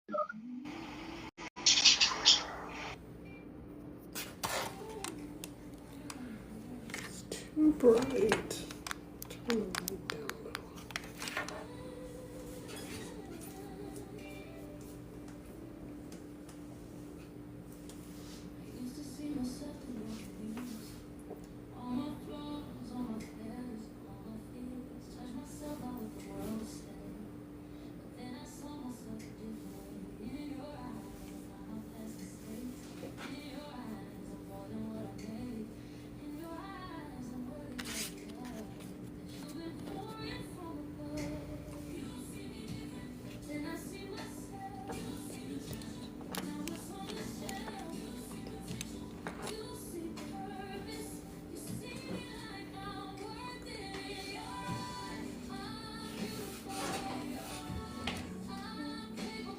Too bright. Turn the light down a little.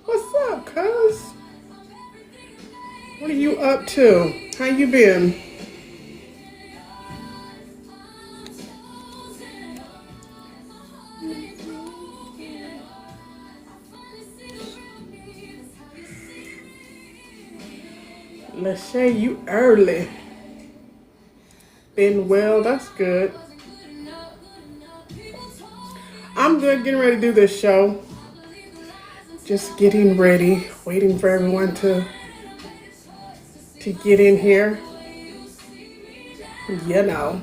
What's up, cuz? What are you up to? How you been? Lachey, you early. Been well, that's good. I'm good, getting ready to do this show. Just getting ready, waiting for everyone to get in here. You know.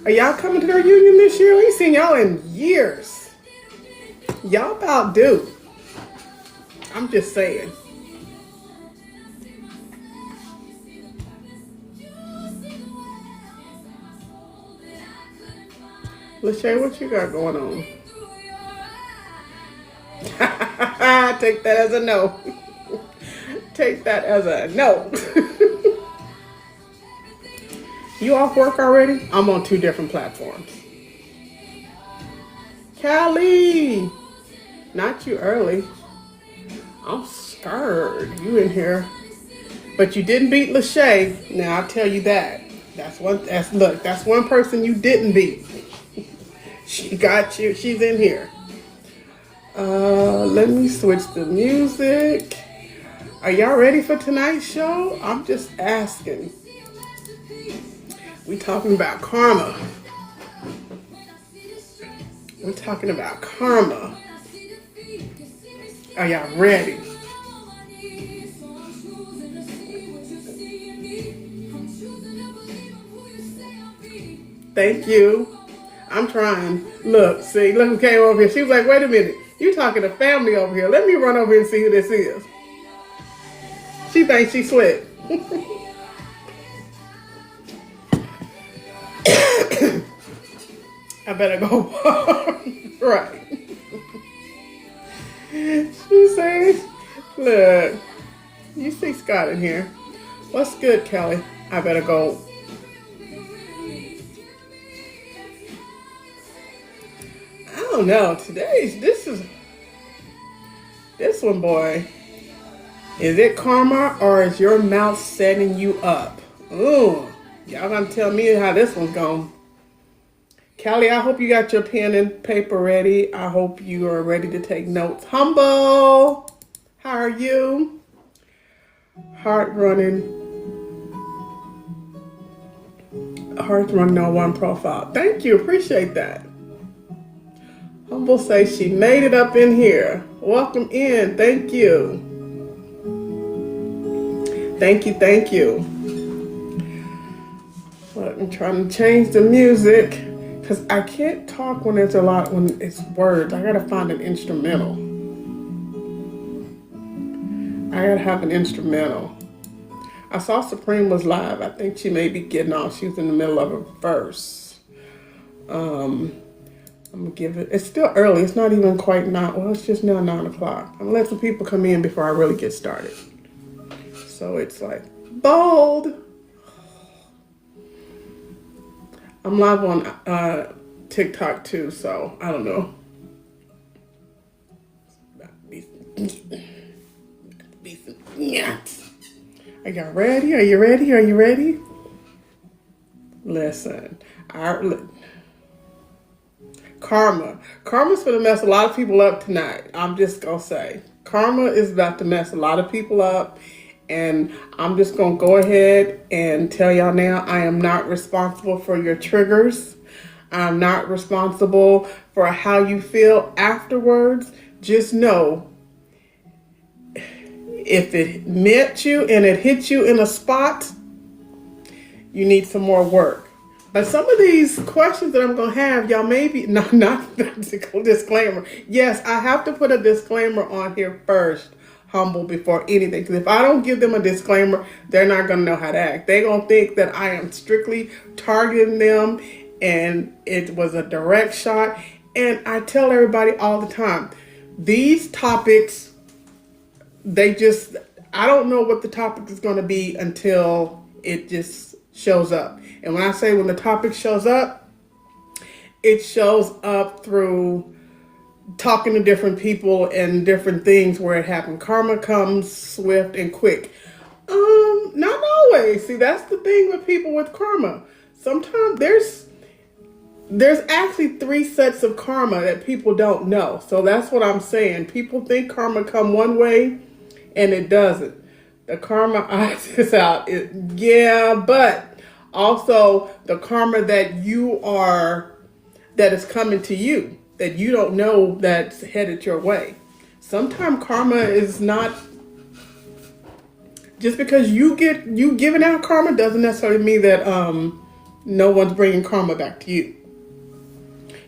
Are y'all coming to the reunion this year? We ain't seen y'all in years. Y'all about due. I'm just saying. Lachey, what you got going on? Take that as a no. Take that as a no. You off work already? I'm on 2 different platforms. Callie! Not you early. I'm scared. You in here. But you didn't beat Lachey. Now I'll tell you that. That's one person you didn't beat. She got you. She's in here. Let me switch the music. Are y'all ready for tonight's show? I'm just asking. We talking about karma. We're talking about karma. Are y'all ready? Thank you. I'm trying. Look who came over here. She was like, wait a minute. You talking to family over here. Let me run over here and see who this is. She thinks she slick. I better go. Right. She says, look, you see Scott in here. What's good, Kelly? I better go. I don't know. This one, boy. Is it karma or is your mouth setting you up? Ooh, y'all gonna tell me how this one's going. Callie, I hope you got your pen and paper ready. I hope you are ready to take notes. Humble, how are you? Heart running on one profile. Thank you, appreciate that. Humble says she made it up in here. Welcome in, thank you. Thank you. But I'm trying to change the music because I can't talk when it's words. I gotta find an instrumental. I gotta have an instrumental. I saw Supreme was live. I think she may be getting off. She was in the middle of a verse. I'm gonna give it. It's still early. It's not even quite 9. Well, it's just now 9 o'clock. I'm gonna let some people come in before I really get started. So it's like bold. I'm live on TikTok too, so I don't know. Are y'all ready? Are you ready? Listen, Karma's gonna mess a lot of people up tonight. I'm just gonna say, Karma is about to mess a lot of people up. And I'm just going to go ahead and tell y'all now, I am not responsible for your triggers. I'm not responsible for how you feel afterwards. Just know, if it met you and it hit you in a spot, you need some more work. But some of these questions that I'm going to have, y'all maybe, not disclaimer. Yes, I have to put a disclaimer on here first, humble, before anything. Because if I don't give them a disclaimer, they're not going to know how to act. They're going to think that I am strictly targeting them and it was a direct shot. And I tell everybody all the time, these topics, I don't know what the topic is going to be until it just shows up. And when I say when the topic shows up, it shows up through talking to different people and different things where it happened. Karma comes swift and quick. Not always. See, that's the thing with people with karma. Sometimes there's actually 3 sets of karma that people don't know. So that's what I'm saying. People think karma come one way and it doesn't. The karma is out. But also the karma that is coming to you, that you don't know that's headed your way. Sometimes karma is not, just because you giving out karma doesn't necessarily mean that no one's bringing karma back to you.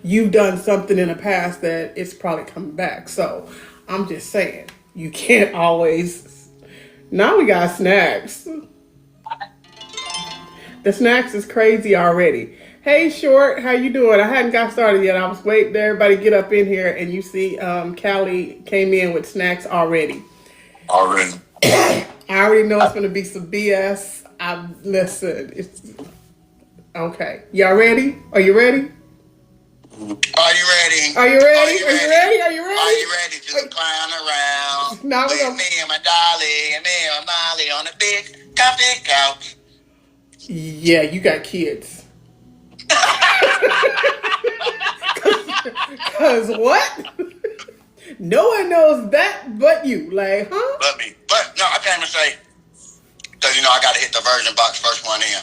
You've done something in the past that it's probably coming back. So I'm just saying, you can't always. Now we got snacks. The snacks is crazy already. Hey, Short, how you doing? I hadn't got started yet. I was waiting to everybody get up in here, and you see Callie came in with snacks already. Already. I already know it's going to be some BS. Listen, it's okay. Y'all ready? Are you ready? Are you ready? Are you ready? Are you ready? Are you ready? Are you ready to clown around Now with me and my dolly and me and Molly on a big comfy couch? Yeah, you got kids. Cause what? No one knows that but you. Like, huh? But me. But no, I can't even say, because I got to hit the Virgin box first one in.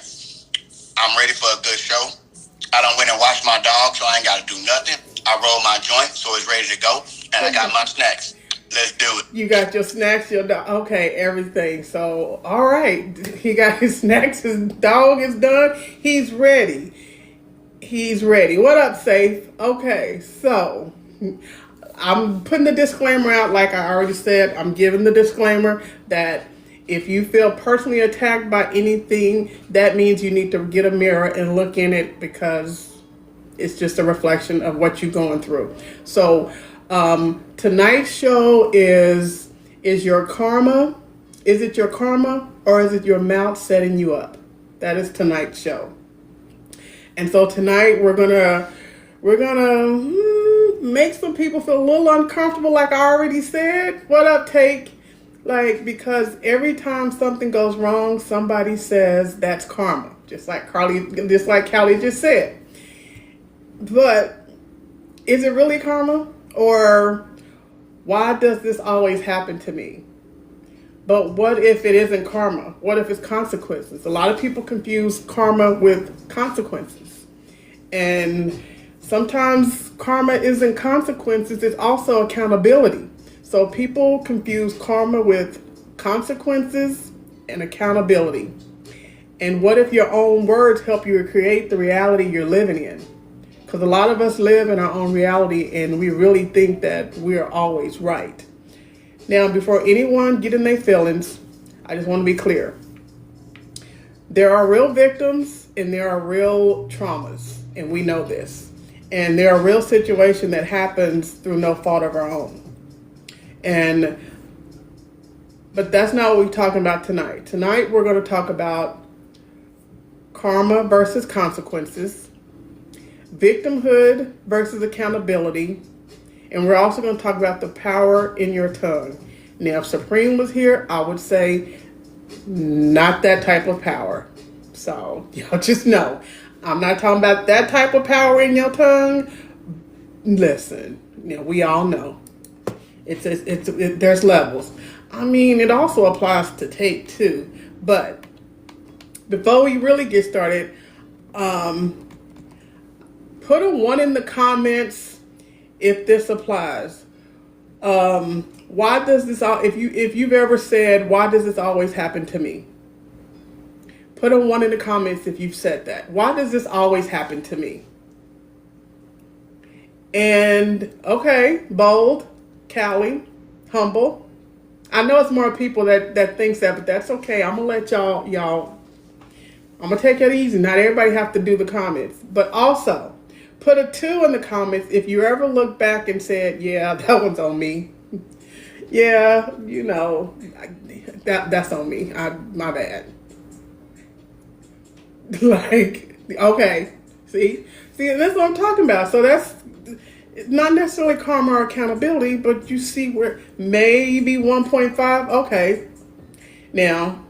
I'm ready for a good show. I done went and washed my dog, so I ain't got to do nothing. I rolled my joint, so it's ready to go. And I got my snacks. Let's do it. You got your snacks, your dog. Okay, everything. So, all right. He got his snacks. His dog is done. He's ready. He's ready. What up, Safe? Okay, so I'm putting the disclaimer out like I already said. I'm giving the disclaimer that if you feel personally attacked by anything, that means you need to get a mirror and look in it, because it's just a reflection of what you're going through. So tonight's show is your karma. Is it your karma, or is it your mouth setting you up? That is tonight's show. And so tonight we're gonna make some people feel a little uncomfortable, like I already said. What up, Take? Like, because every time something goes wrong, somebody says that's karma, just like Callie just said. But is it really karma? Or why does this always happen to me? But what if it isn't karma? What if it's consequences? A lot of people confuse karma with consequences. And sometimes karma isn't consequences, it's also accountability. So people confuse karma with consequences and accountability. And what if your own words help you create the reality you're living in? Because a lot of us live in our own reality and we really think that we're always right. Now, before anyone get in their feelings, I just want to be clear. There are real victims and there are real traumas, and we know this. And there are real situations that happens through no fault of our own. But that's not what we're talking about tonight. Tonight we're going to talk about karma versus consequences, victimhood versus accountability, and we're also going to talk about the power in your tongue. Now, if Supreme was here, I would say not that type of power. So y'all just know, I'm not talking about that type of power in your tongue. Listen, we all know. There's levels. I mean, it also applies to tape too. But before we really get started, put a 1 in the comments if this applies. Why does this all? If you've ever said, why does this always happen to me? Put a 1 in the comments if you've said that. Why does this always happen to me? And okay, bold, Callie, humble. I know it's more people that thinks that, but that's okay. I'm gonna let y'all. I'm gonna take it easy. Not everybody have to do the comments, but also put a 2 in the comments if you ever look back and said, "Yeah, that one's on me." Yeah, that's on me. My bad. Like, okay, see, that's what I'm talking about. So that's not necessarily karma or accountability, but you see where maybe 1.5. Okay, now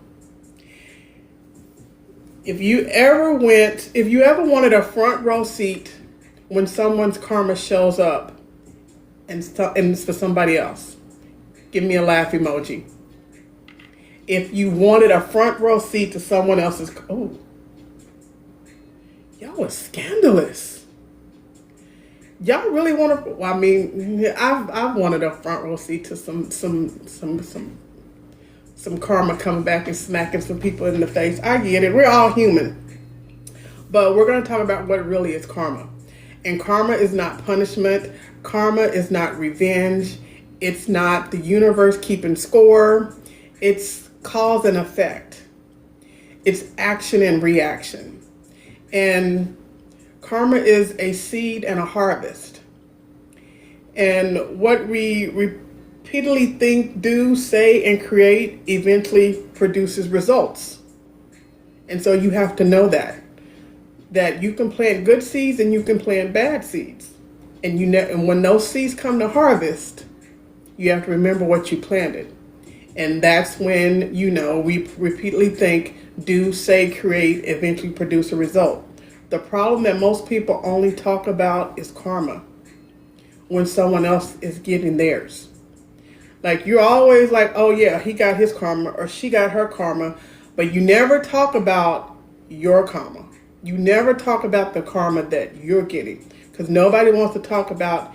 if you ever wanted a front row seat when someone's karma shows up and it's for somebody else, give me a laugh emoji. If you wanted a front row seat to someone else's, y'all are scandalous. Y'all really want to? Well, I mean, I've wanted a front row seat to some karma coming back and smacking some people in the face. I get it. We're all human, but we're going to talk about what really is karma. And karma is not punishment. Karma is not revenge. It's not the universe keeping score. It's cause and effect. It's action and reaction. And karma is a seed and a harvest. And what we repeatedly think, do, say, and create eventually produces results. And so you have to know that you can plant good seeds and you can plant bad seeds. And and when those seeds come to harvest, you have to remember what you planted. And that's when, we repeatedly think, do, say, create, eventually produce a result. The problem that most people only talk about is karma when someone else is getting theirs. Like, you're always like, oh yeah, he got his karma or she got her karma, but you never talk about your karma. You never talk about the karma that you're getting, because nobody wants to talk about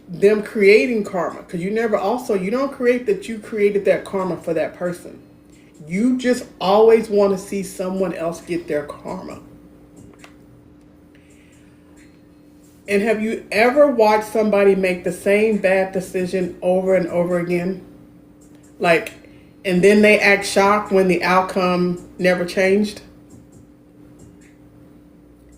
them creating karma, because you don't create that you created that karma for that person. You just always want to see someone else get their karma. And have you ever watched somebody make the same bad decision over and over again? And then they act shocked when the outcome never changed?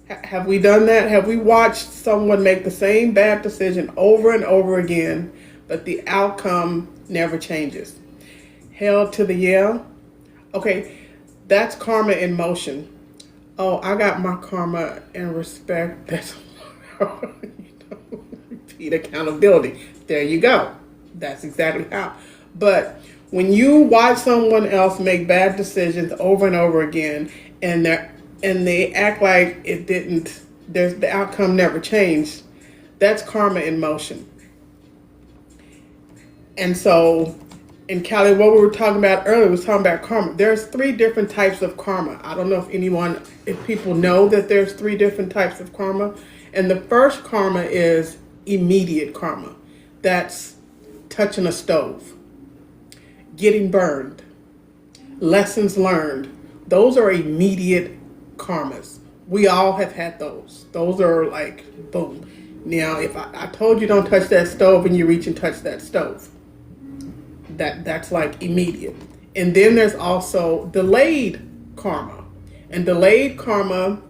Have we done that? Have we watched someone make the same bad decision over and over again, but the outcome never changes? Hell to the yeah? Okay, that's karma in motion. Oh, I got my karma in respect. That's repeat accountability. There you go. That's exactly how. But when you watch someone else make bad decisions over and over again, and they act like it didn't, the outcome never changed, that's karma in motion. And so, in Callie, what we were talking about earlier was talking about karma. There's 3 different types of karma. I don't know if people know that there's 3 different types of karma. And the first karma is immediate karma. That's touching a stove, getting burned, lessons learned. Those are immediate karmas. We all have had those. Those are like, boom. Now, if I told you don't touch that stove and you reach and touch that stove, that's like immediate. And then there's also delayed karma. And delayed karma,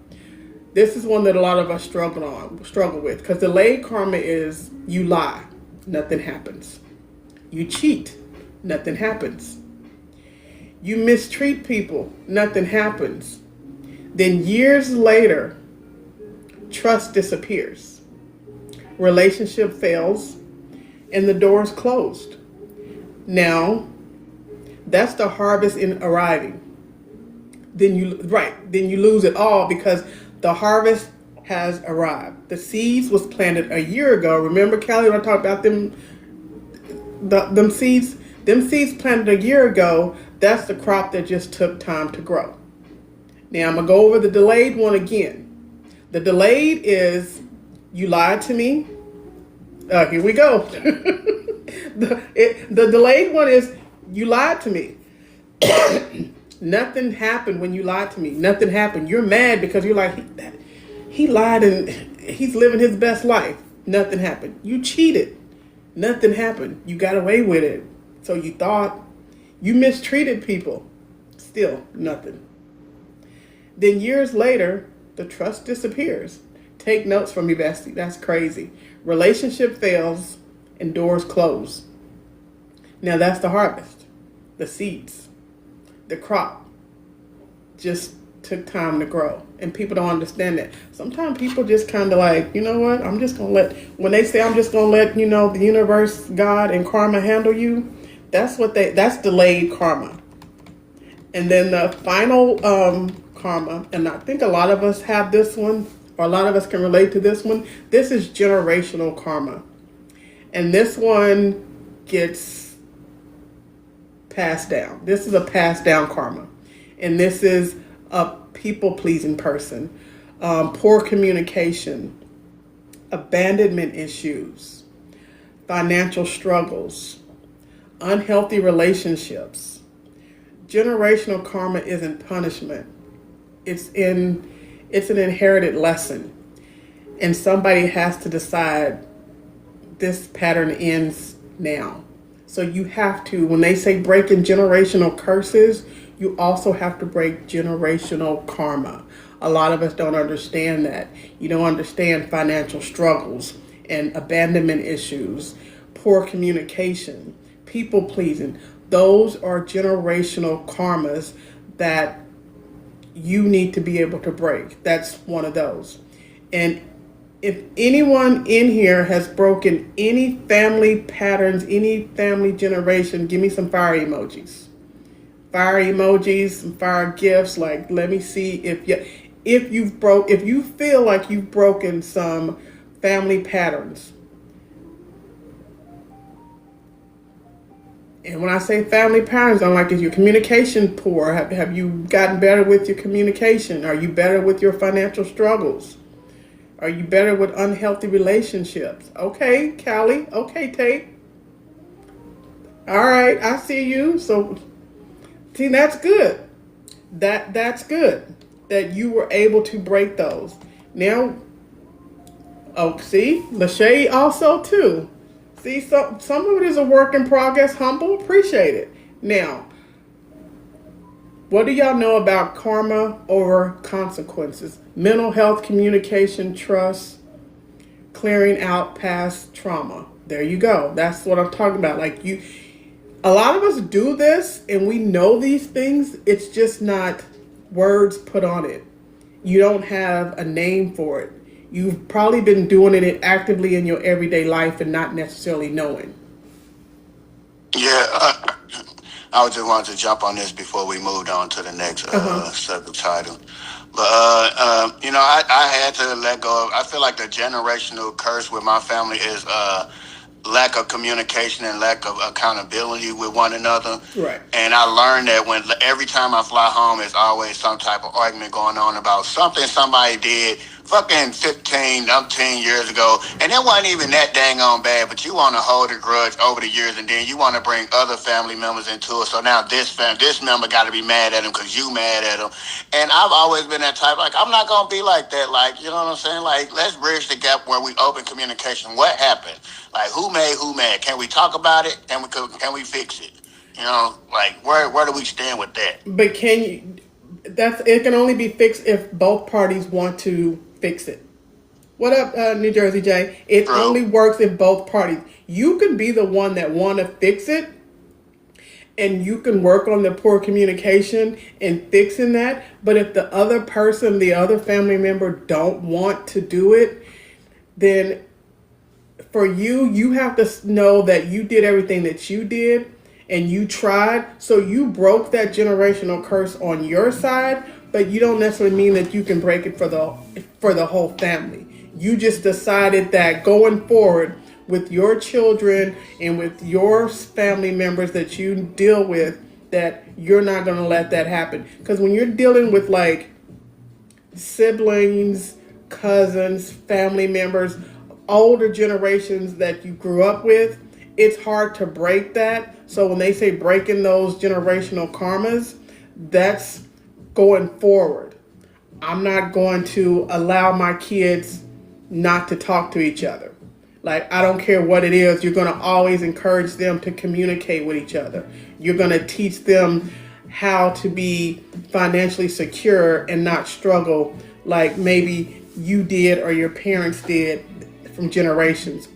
this is one that a lot of us struggle with, because delayed karma is you lie, nothing happens. You cheat, nothing happens. You mistreat people, nothing happens. Then years later, trust disappears. Relationship fails, and the door is closed. Now, that's the harvest in arriving. Then you lose it all, because the harvest has arrived. The seeds was planted a year ago. Remember, Callie, when I talked about them them seeds planted a year ago, that's the crop that just took time to grow. Now I'm gonna go over the delayed one again. The delayed is you lied to me. Here we go. The delayed one is you lied to me. Nothing happened when you lied to me. Nothing happened. You're mad because you're like, he lied and he's living his best life. Nothing happened. You cheated. Nothing happened. You got away with it. So you thought you mistreated people. Still nothing. Then years later, the trust disappears. Take notes from me, bestie. That's crazy. Relationship fails and doors close. Now that's the harvest. The seeds. The crop just took time to grow. And people don't understand that. Sometimes people just kind of like, you know what? I'm just going to when they say I'm just going to let, the universe, God, and karma handle you, that's delayed karma. And then the final karma, and I think a lot of us have this one, or a lot of us can relate to this one. This is generational karma. And this one gets passed down. This is a passed down karma. And this is a people-pleasing person, poor communication, abandonment issues, financial struggles, unhealthy relationships. Generational karma isn't punishment. It's an inherited lesson. And somebody has to decide this pattern ends now. So you have to, when they say breaking generational curses, you also have to break generational karma. A lot of us don't understand that. You don't understand financial struggles and abandonment issues, poor communication, people pleasing. Those are generational karmas that you need to be able to break. That's one of those. And if anyone in here has broken any family patterns, any family generation, give me some fire emojis. Fire emojis, some fire gifts. Like, let me see if you feel like you've broken some family patterns. And when I say family patterns, I'm like, is your communication poor? Have you gotten better with your communication? Are you better with your financial struggles? Are you better with unhealthy relationships? Okay, Callie. Okay, Tate. All right, I see you. So, see, that's good. That's good that you were able to break those. Now, see, Lachey also too. See, some of it is a work in progress. Humble, appreciate it. Now, what do y'all know about karma over consequences? Mental health, communication, trust, clearing out past trauma. There you go. That's what I'm talking about. Like a lot of us do this and we know these things. It's just not words put on it. You don't have a name for it. You've probably been doing it actively in your everyday life and not necessarily knowing. Yeah, I just wanted to jump on this before we moved on to the next subtitle. But, I had to let go of, I feel like the generational curse with my family is lack of communication and lack of accountability with one another. Right. And I learned that every time I fly home, there's always some type of argument going on about something somebody did fucking 15, 10 years ago. And it wasn't even that dang on bad, but you want to hold a grudge over the years, and then you want to bring other family members into it. So now this member got to be mad at him because you mad at him. And I've always been that type. Like, I'm not going to be like that. Like, you know what I'm saying? Like, let's bridge the gap where we open communication. What happened? Like, who made who mad? Can we talk about it? Can we fix it? You know, like, where do we stand with that? But it can only be fixed if both parties want to fix it. What up, New Jersey J? It only works if both parties. You can be the one that want to fix it, and you can work on the poor communication and fixing that. But if the other person, the other family member don't want to do it, then for you have to know that you did everything that you did and you tried. So you broke that generational curse on your side, but you don't necessarily mean that you can break it for the whole family. You just decided that going forward, with your children and with your family members that you deal with, that you're not going to let that happen. Because when you're dealing with like siblings, cousins, family members, older generations that you grew up with, it's hard to break that. So when they say breaking those generational karmas, that's going forward. I'm not going to allow my kids not to talk to each other. Like, I don't care what it is, you're going to always encourage them to communicate with each other. You're going to teach them how to be financially secure and not struggle like maybe you did or your parents did from generations.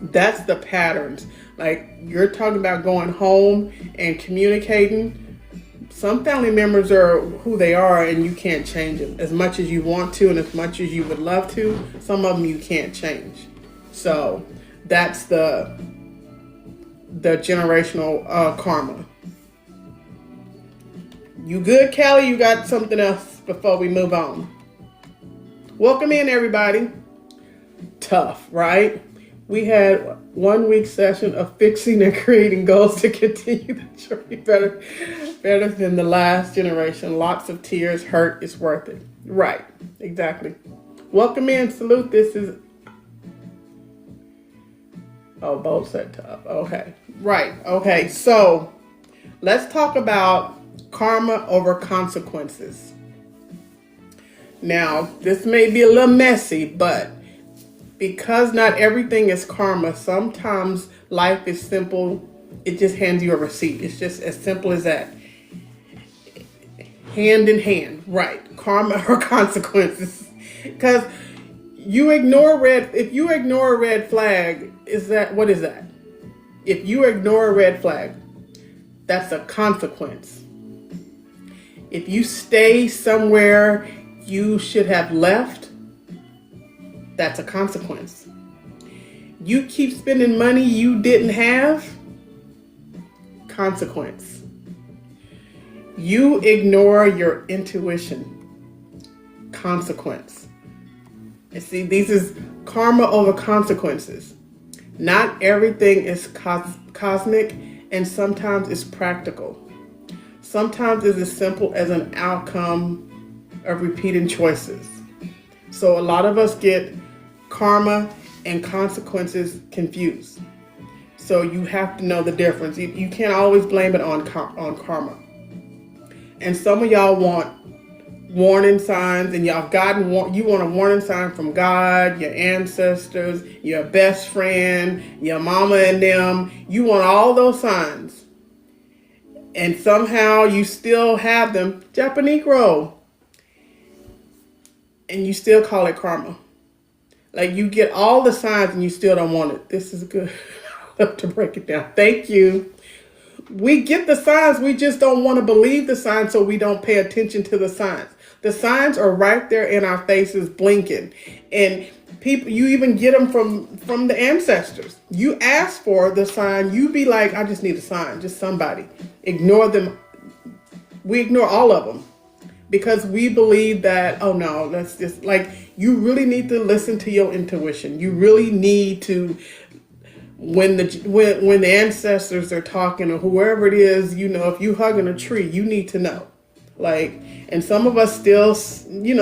That's the patterns. Like, you're talking about going home and communicating. Some family members are who they are and you can't change them. As much as you want to and as much as you would love to, some of them you can't change. So that's the generational karma. You good, Callie? You got something else before we move on? Welcome in, everybody. Tough, right? We had 1 week session of fixing and creating goals to continue the journey better than the last generation. Lots of tears, hurt, it's worth it. Right, exactly. Welcome in, salute. This is, oh, both said tough. Okay, right. Okay, so let's talk about karma over consequences. Now, this may be a little messy, but because not everything is karma, sometimes life is simple. It just hands you a receipt. It's just as simple as that. Hand in hand, right? Karma or consequences. Because if you ignore a red flag, what is that? If you ignore a red flag, that's a consequence. If you stay somewhere you should have left, that's a consequence. You keep spending money you didn't have, consequence. You ignore your intuition, consequence. And see, this is karma over consequences. Not everything is cosmic, and sometimes it's practical. Sometimes it's as simple as an outcome of repeating choices. So a lot of us get karma and consequences confused. So you have to know the difference. You can't always blame it on karma. And some of y'all want warning signs, and y'all you want a warning sign from God, your ancestors, your best friend, your mama and them. You want all those signs. And somehow you still have them, Japanese, and you still call it karma. Like, you get all the signs and you still don't want it. This is good. I love to break it down. Thank you. We get the signs. We just don't want to believe the signs, so we don't pay attention to the signs. The signs are right there in our faces blinking. And people, you even get them from the ancestors. You ask for the sign. You be like, I just need a sign. Just somebody. Ignore them. We ignore all of them. Because we believe that, oh no, that's just like, you really need to listen to your intuition. You really need to, when the ancestors are talking or whoever it is, if you hugging a tree, you need to know. Like, and some of us still,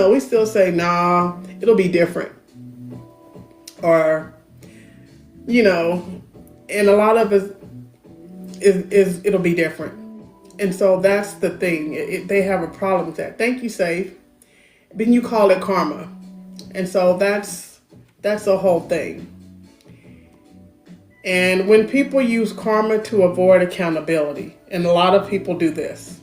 we still say, nah, it'll be different. Or, and a lot of us is it'll be different. And so that's the thing. They have a problem with that. Thank you, Safe. Then you call it karma. And so that's the whole thing. And when people use karma to avoid accountability, and a lot of people do this.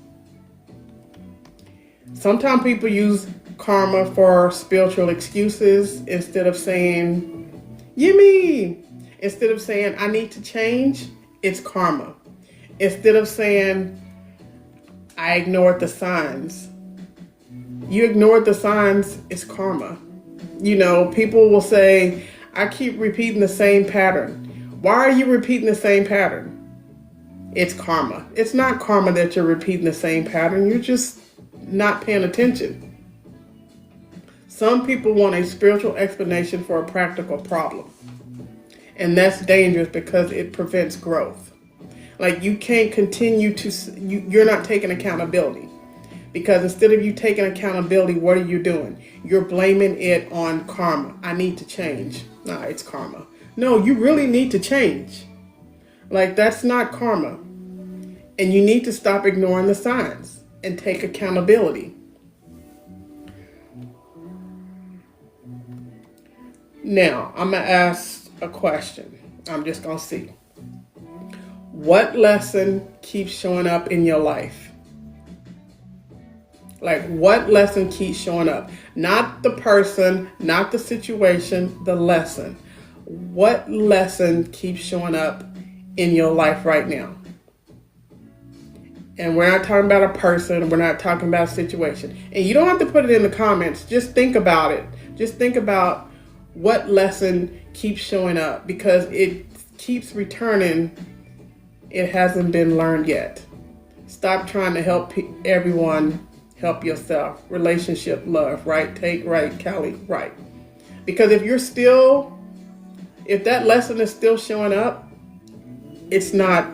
Sometimes people use karma for spiritual excuses instead of saying, Yimmy! Instead of saying, I need to change, it's karma. Instead of saying, I ignored the signs. You ignored the signs, it's karma. People will say, I keep repeating the same pattern. Why are you repeating the same pattern? It's karma. It's not karma that you're repeating the same pattern. You're just not paying attention. Some people want a spiritual explanation for a practical problem. And that's dangerous because it prevents growth. Like you can't continue to, you're not taking accountability. Because instead of you taking accountability, what are you doing? You're blaming it on karma. I need to change. Nah, it's karma. No, you really need to change. Like that's not karma. And you need to stop ignoring the signs and take accountability. Now, I'm going to ask a question. I'm just going to see. What lesson keeps showing up in your life? Like, what lesson keeps showing up? Not the person, not the situation, the lesson. What lesson keeps showing up in your life right now? And we're not talking about a person, we're not talking about a situation. And you don't have to put it in the comments. Just think about it. Just think about what lesson keeps showing up because it keeps returning. It hasn't been learned yet. Stop trying to help everyone. Help yourself. Relationship, love, right? Take right, Callie, right. Because if that lesson is still showing up, it's not,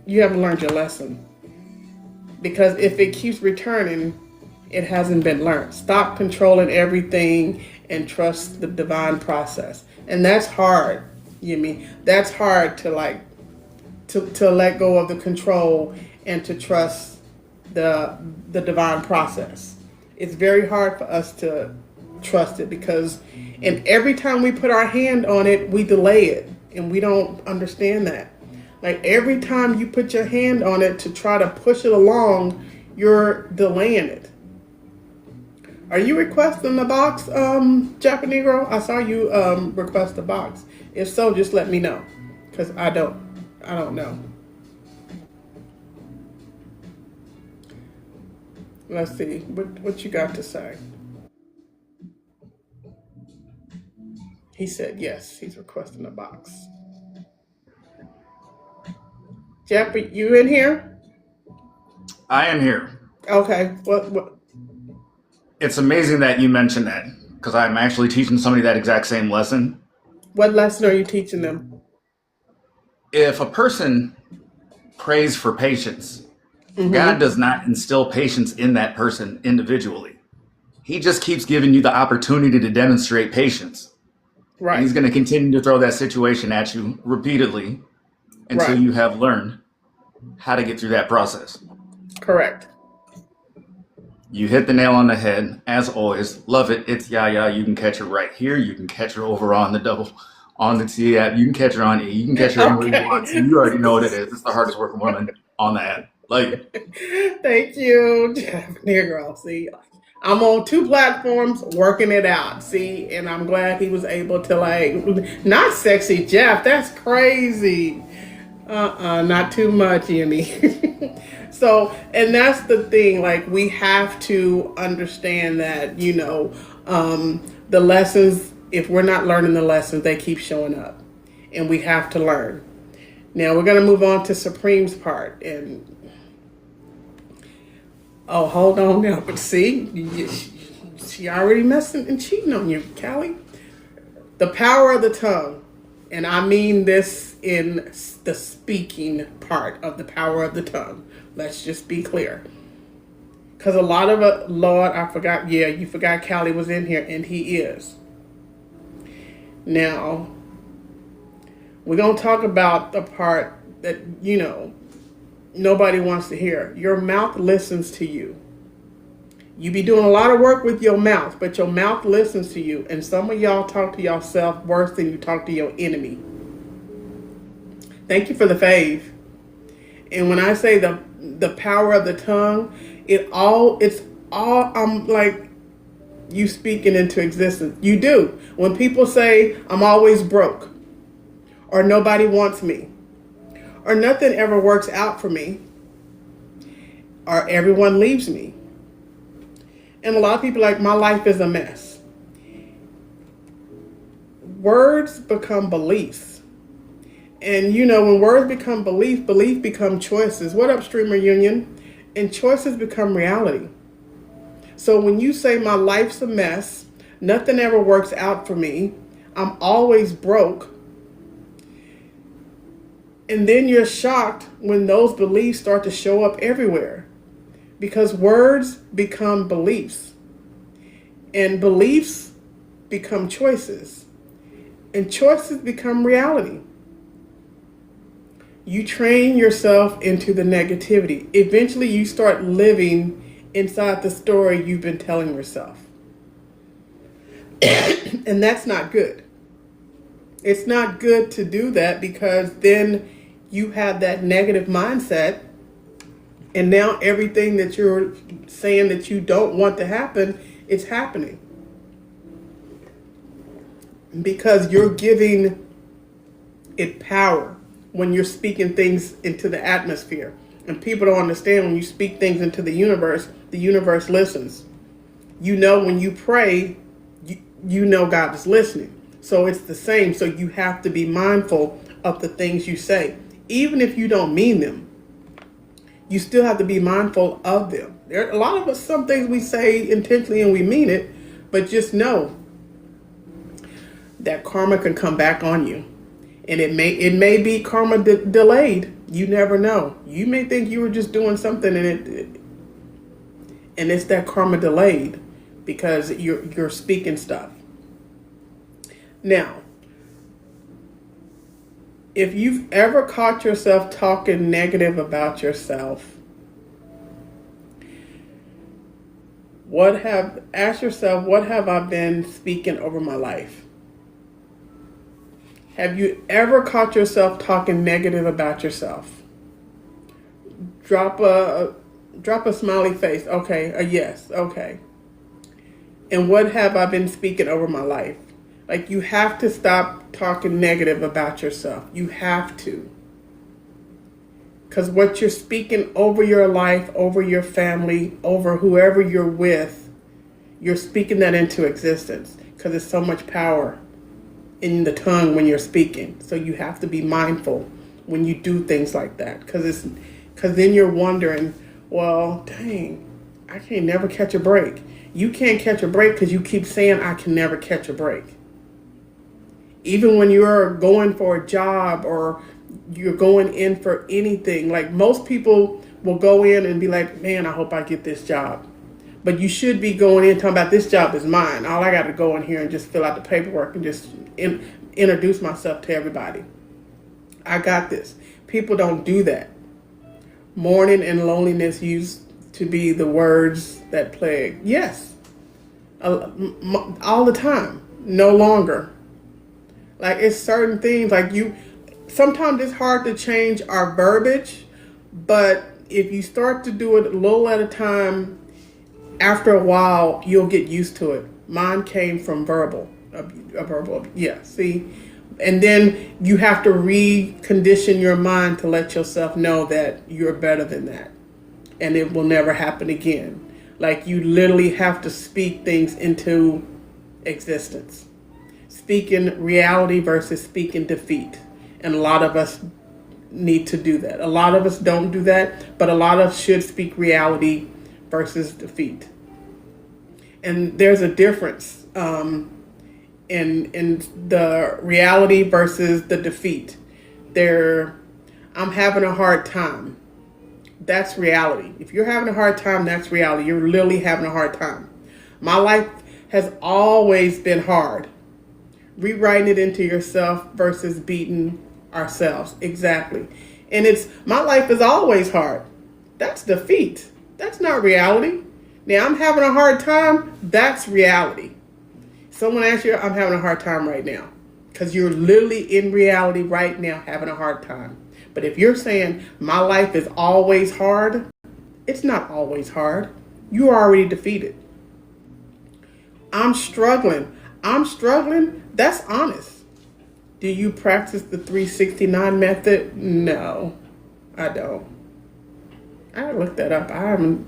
you haven't learned your lesson. Because if it keeps returning, it hasn't been learned. Stop controlling everything and trust the divine process. And that's hard, that's hard to to let go of the control and to trust the divine process. It's very hard for us to trust it because and every time we put our hand on it, we delay it and we don't understand that. Like every time you put your hand on it to try to push it along, you're delaying it. Are you requesting the box, Japanegro? I saw you request the box. If so, just let me know because I don't know. Let's see. What you got to say? He said yes. He's requesting a box. Jeff, you in here? I am here. Okay. What? It's amazing that you mentioned that because I'm actually teaching somebody that exact same lesson. What lesson are you teaching them? If a person prays for patience, God does not instill patience in that person individually. He just keeps giving you the opportunity to demonstrate patience. Right. And he's going to continue to throw that situation at you repeatedly until you have learned how to get through that process. Correct. You hit the nail on the head, as always. Love it. It's Yaya. You can catch her right here. You can catch her over on the double, on the T app. You can catch her on E. You can catch her anywhere you want to. You already know what it is. It's the hardest working woman on the app. Like, thank you, Negro. See, I'm on 2 platforms working it out. See, and I'm glad he was able to not sexy Jeff. That's crazy. Not too much, Yemi. So, and that's the thing. Like, we have to understand that the lessons. If we're not learning the lessons, they keep showing up, and we have to learn. Now we're gonna move on to Supreme's part and. Oh, hold on now. But see, she already messing and cheating on you, Callie. The power of the tongue. And I mean this in the speaking part of the power of the tongue. Let's just be clear. Because a lot of it, Lord, I forgot. Yeah, you forgot Callie was in here, and he is. Now, we're going to talk about the part that, nobody wants to hear. Your mouth listens to you. You be doing a lot of work with your mouth, but your mouth listens to you. And some of y'all talk to yourself worse than you talk to your enemy. Thank you for the fave. And when I say the power of the tongue, it's all I'm like you speaking into existence. You do. When people say I'm always broke, or nobody wants me, or nothing ever works out for me, or everyone leaves me. And a lot of people like, my life is a mess. Words become beliefs. And when words become belief become choices. What up, Streamer Union? And choices become reality. So when you say my life's a mess, nothing ever works out for me, I'm always broke, And then you're shocked when those beliefs start to show up everywhere, because words become beliefs, and beliefs become choices, and choices become reality. You train yourself into the negativity. Eventually, you start living inside the story you've been telling yourself. And that's not good. It's not good to do that, because then you have that negative mindset, and now everything that you're saying that you don't want to happen, it's happening. Because you're giving it power when you're speaking things into the atmosphere. And people don't understand, when you speak things into the universe listens. You know, when you pray, you know God is listening. So it's the same. So you have to be mindful of the things you say. Even if you don't mean them, you still have to be mindful of them. There are a lot of us, some things we say intentionally and we mean it, but just know that karma can come back on you. And it may be karma delayed. You never know. You may think you were just doing something, and it's that karma delayed, because you're speaking stuff. Now, if you've ever caught yourself talking negative about yourself, ask yourself, what have I been speaking over my life? Have you ever caught yourself talking negative about yourself? Drop a smiley face. Okay, a yes. Okay. And what have I been speaking over my life? Like, you have to stop talking negative about yourself. You have to. Because what you're speaking over your life, over your family, over whoever you're with, you're speaking that into existence, because there's so much power in the tongue when you're speaking. So you have to be mindful when you do things like that, because then you're wondering, well, dang, I can't never catch a break. You can't catch a break because you keep saying, I can never catch a break. Even when you're going for a job, or you're going in for anything, like, most people will go in and be like, man, I hope I get this job. But you should be going in talking about, this job is mine. All I got to go in here and just fill out the paperwork and just introduce myself to everybody. I got this. People don't do that. Mourning and loneliness used to be the words that plague. Yes. All the time. No longer. Like, it's certain things, like, sometimes it's hard to change our verbiage, but if you start to do it a little at a time, after a while, you'll get used to it. Mine came from verbal. Yeah, see? And then you have to recondition your mind to let yourself know that you're better than that. And it will never happen again. Like, you literally have to speak things into existence. Speaking reality versus speaking defeat. And a lot of us need to do that. A lot of us don't do that, but a lot of us should speak reality versus defeat. And there's a difference in the reality versus the defeat. I'm having a hard time. That's reality. If you're having a hard time, that's reality. You're literally having a hard time. My life has always been hard. Rewriting it into yourself versus beating ourselves. Exactly. And my life is always hard. That's defeat. That's not reality. Now, I'm having a hard time. That's reality. Someone asks you, I'm having a hard time right now. Because you're literally in reality right now having a hard time. But if you're saying, my life is always hard, it's not always hard. You are already defeated. I'm struggling. That's honest. Do you practice the 369 method? No, I don't. I looked that up. I haven't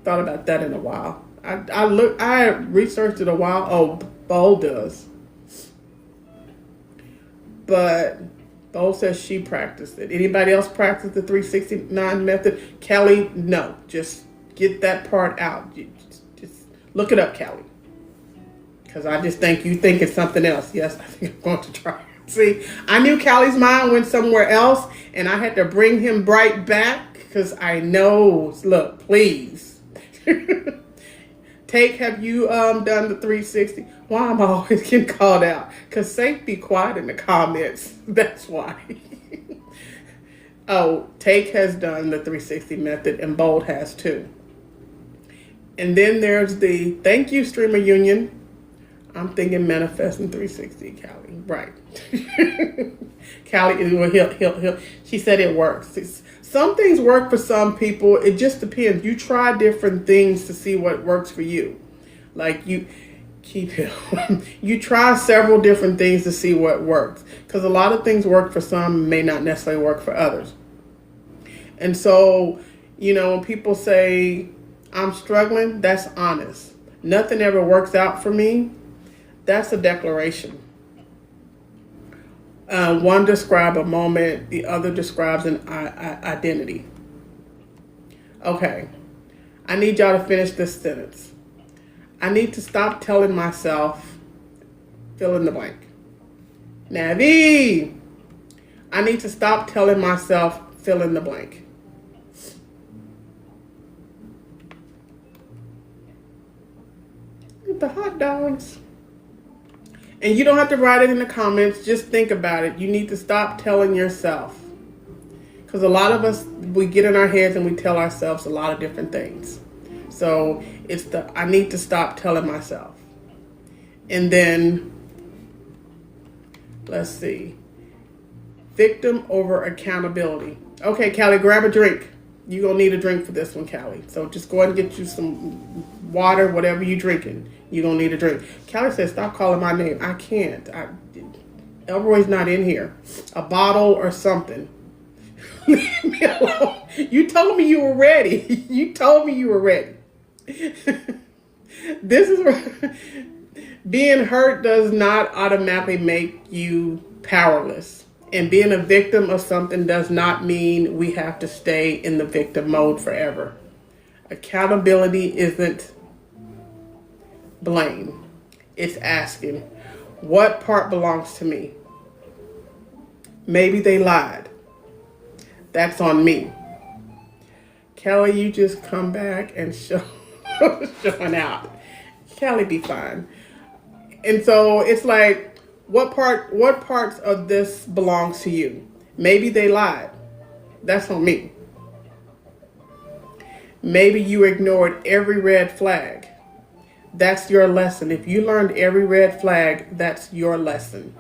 thought about that in a while. I researched it a while. Oh, Bo does. But Bo says she practiced it. Anybody else practice the 369 method? Kelly, no. Just get that part out. Just look it up, Kelly. Because I just think you think it's something else. Yes, I think I'm going to try. See, I knew Callie's mind went somewhere else, and I had to bring him right back because I know. Look, please. Have you done the 360? Why am I always getting called out? Because Safe be quiet in the comments. That's why. Oh, Take has done the 360 method, and Bold has too. And then there's the thank you, Streamer Union. I'm thinking manifesting 360, Callie. Right. Callie, well, she said it works. Some things work for some people. It just depends. You try different things to see what works for you. Like you you try several different things to see what works. Because a lot of things work for some, may not necessarily work for others. And so, when people say, I'm struggling, that's honest. Nothing ever works out for me. That's a declaration. One describes a moment, the other describes an identity. Okay, I need y'all to finish this sentence. I need to stop telling myself, fill in the blank. Navi, I need to stop telling myself, fill in the blank. The hot dogs. And you don't have to write it in the comments. Just think about it. You need to stop telling yourself. Because a lot of us, we get in our heads and we tell ourselves a lot of different things. So it's I need to stop telling myself. And then, let's see. Victim over accountability. Okay, Callie, grab a drink. You're going to need a drink for this one, Callie. So just go ahead and get you some water, whatever you're drinking. You're going to need a drink. Callie says, stop calling my name. I can't. Elroy's not in here. A bottle or something. Leave me alone. You told me you were ready. You told me you were ready. This is being hurt does not automatically make you powerless. And being a victim of something does not mean we have to stay in the victim mode forever. Accountability isn't blame. It's asking, what part belongs to me? Maybe they lied. That's on me. Kelly, you just come back and showing out. Kelly be fine. And so it's like, what parts of this belongs to you? Maybe they lied. That's on me. Maybe you ignored every red flag. That's your lesson. If you learned every red flag, that's your lesson.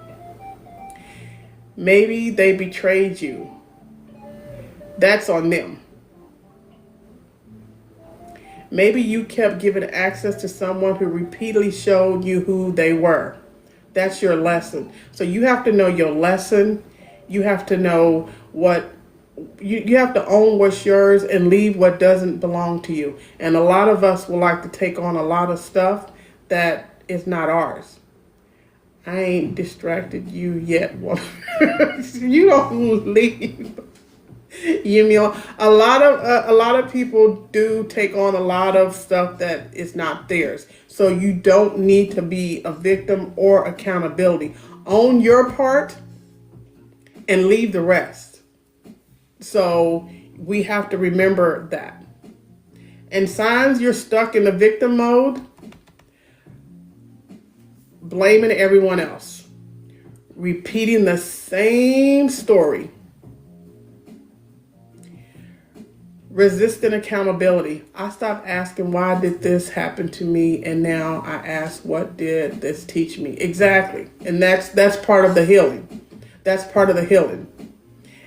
Maybe they betrayed you. That's on them. Maybe you kept giving access to someone who repeatedly showed you who they were. That's your lesson. So you have to know your lesson. You have to know what you have to own what's yours and leave what doesn't belong to you. And a lot of us will like to take on a lot of stuff that is not ours. I ain't distracted you yet. You don't leave. You know, a lot of people do take on a lot of stuff that is not theirs. So you don't need to be a victim or accountability. Own your part and leave the rest. So we have to remember that. And signs you're stuck in the victim mode: blaming everyone else, repeating the same story, resisting accountability. I stopped asking, why did this happen to me? And now I ask, what did this teach me? Exactly. And that's part of the healing. That's part of the healing.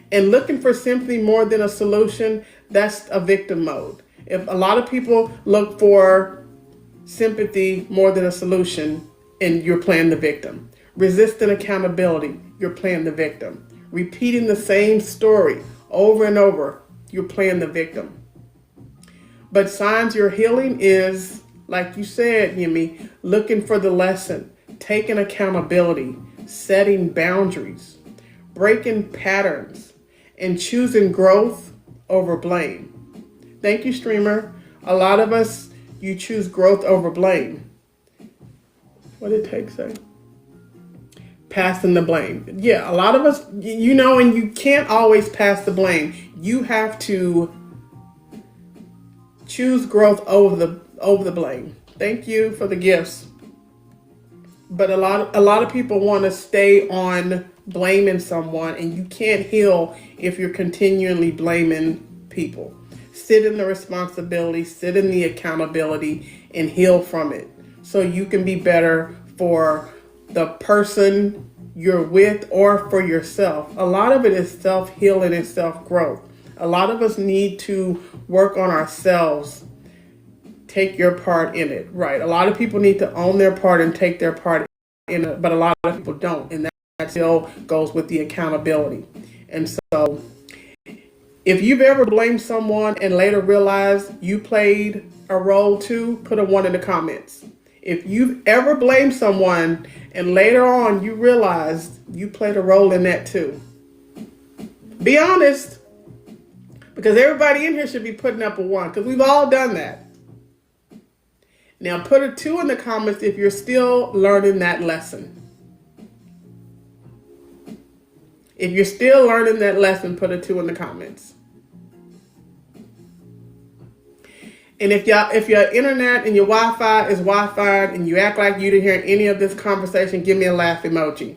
And looking for sympathy more than a solution, that's a victim mode. If a lot of people look for sympathy more than a solution, and you're playing the victim. Resisting accountability, you're playing the victim. Repeating the same story over and over, you're playing the victim. But signs you're healing is, like you said, Yemi, looking for the lesson, taking accountability, setting boundaries, breaking patterns, and choosing growth over blame. Thank you, streamer. A lot of us, you choose growth over blame. What did Take say? passing the blame. Yeah, a lot of us, you know, and you can't always pass the blame. You have to choose growth over the blame. Thank you for the gifts. But a lot of people want to stay on blaming someone, and you can't heal if you're continually blaming people. Sit in the responsibility, sit in the accountability, and heal from it so you can be better for the person you're with or for yourself. A lot of it is self-healing and self-growth. A lot of us need to work on ourselves. Take your part in it, right? A lot of people need to own their part and take their part in it, but a lot of people don't, and that still goes with the accountability. And so, if you've ever blamed someone and later realized you played a role too, put a 1 in the comments. If you've ever blamed someone and later on you realized you played a role in that too, be honest, because everybody in here should be putting up a 1, because we've all done that. Now put a 2 in the comments if you're still learning that lesson. If you're still learning that lesson, put a 2 in the comments. And if your internet and your Wi-Fi is Wi-Fi and you act like you didn't hear any of this conversation, give me a laugh emoji.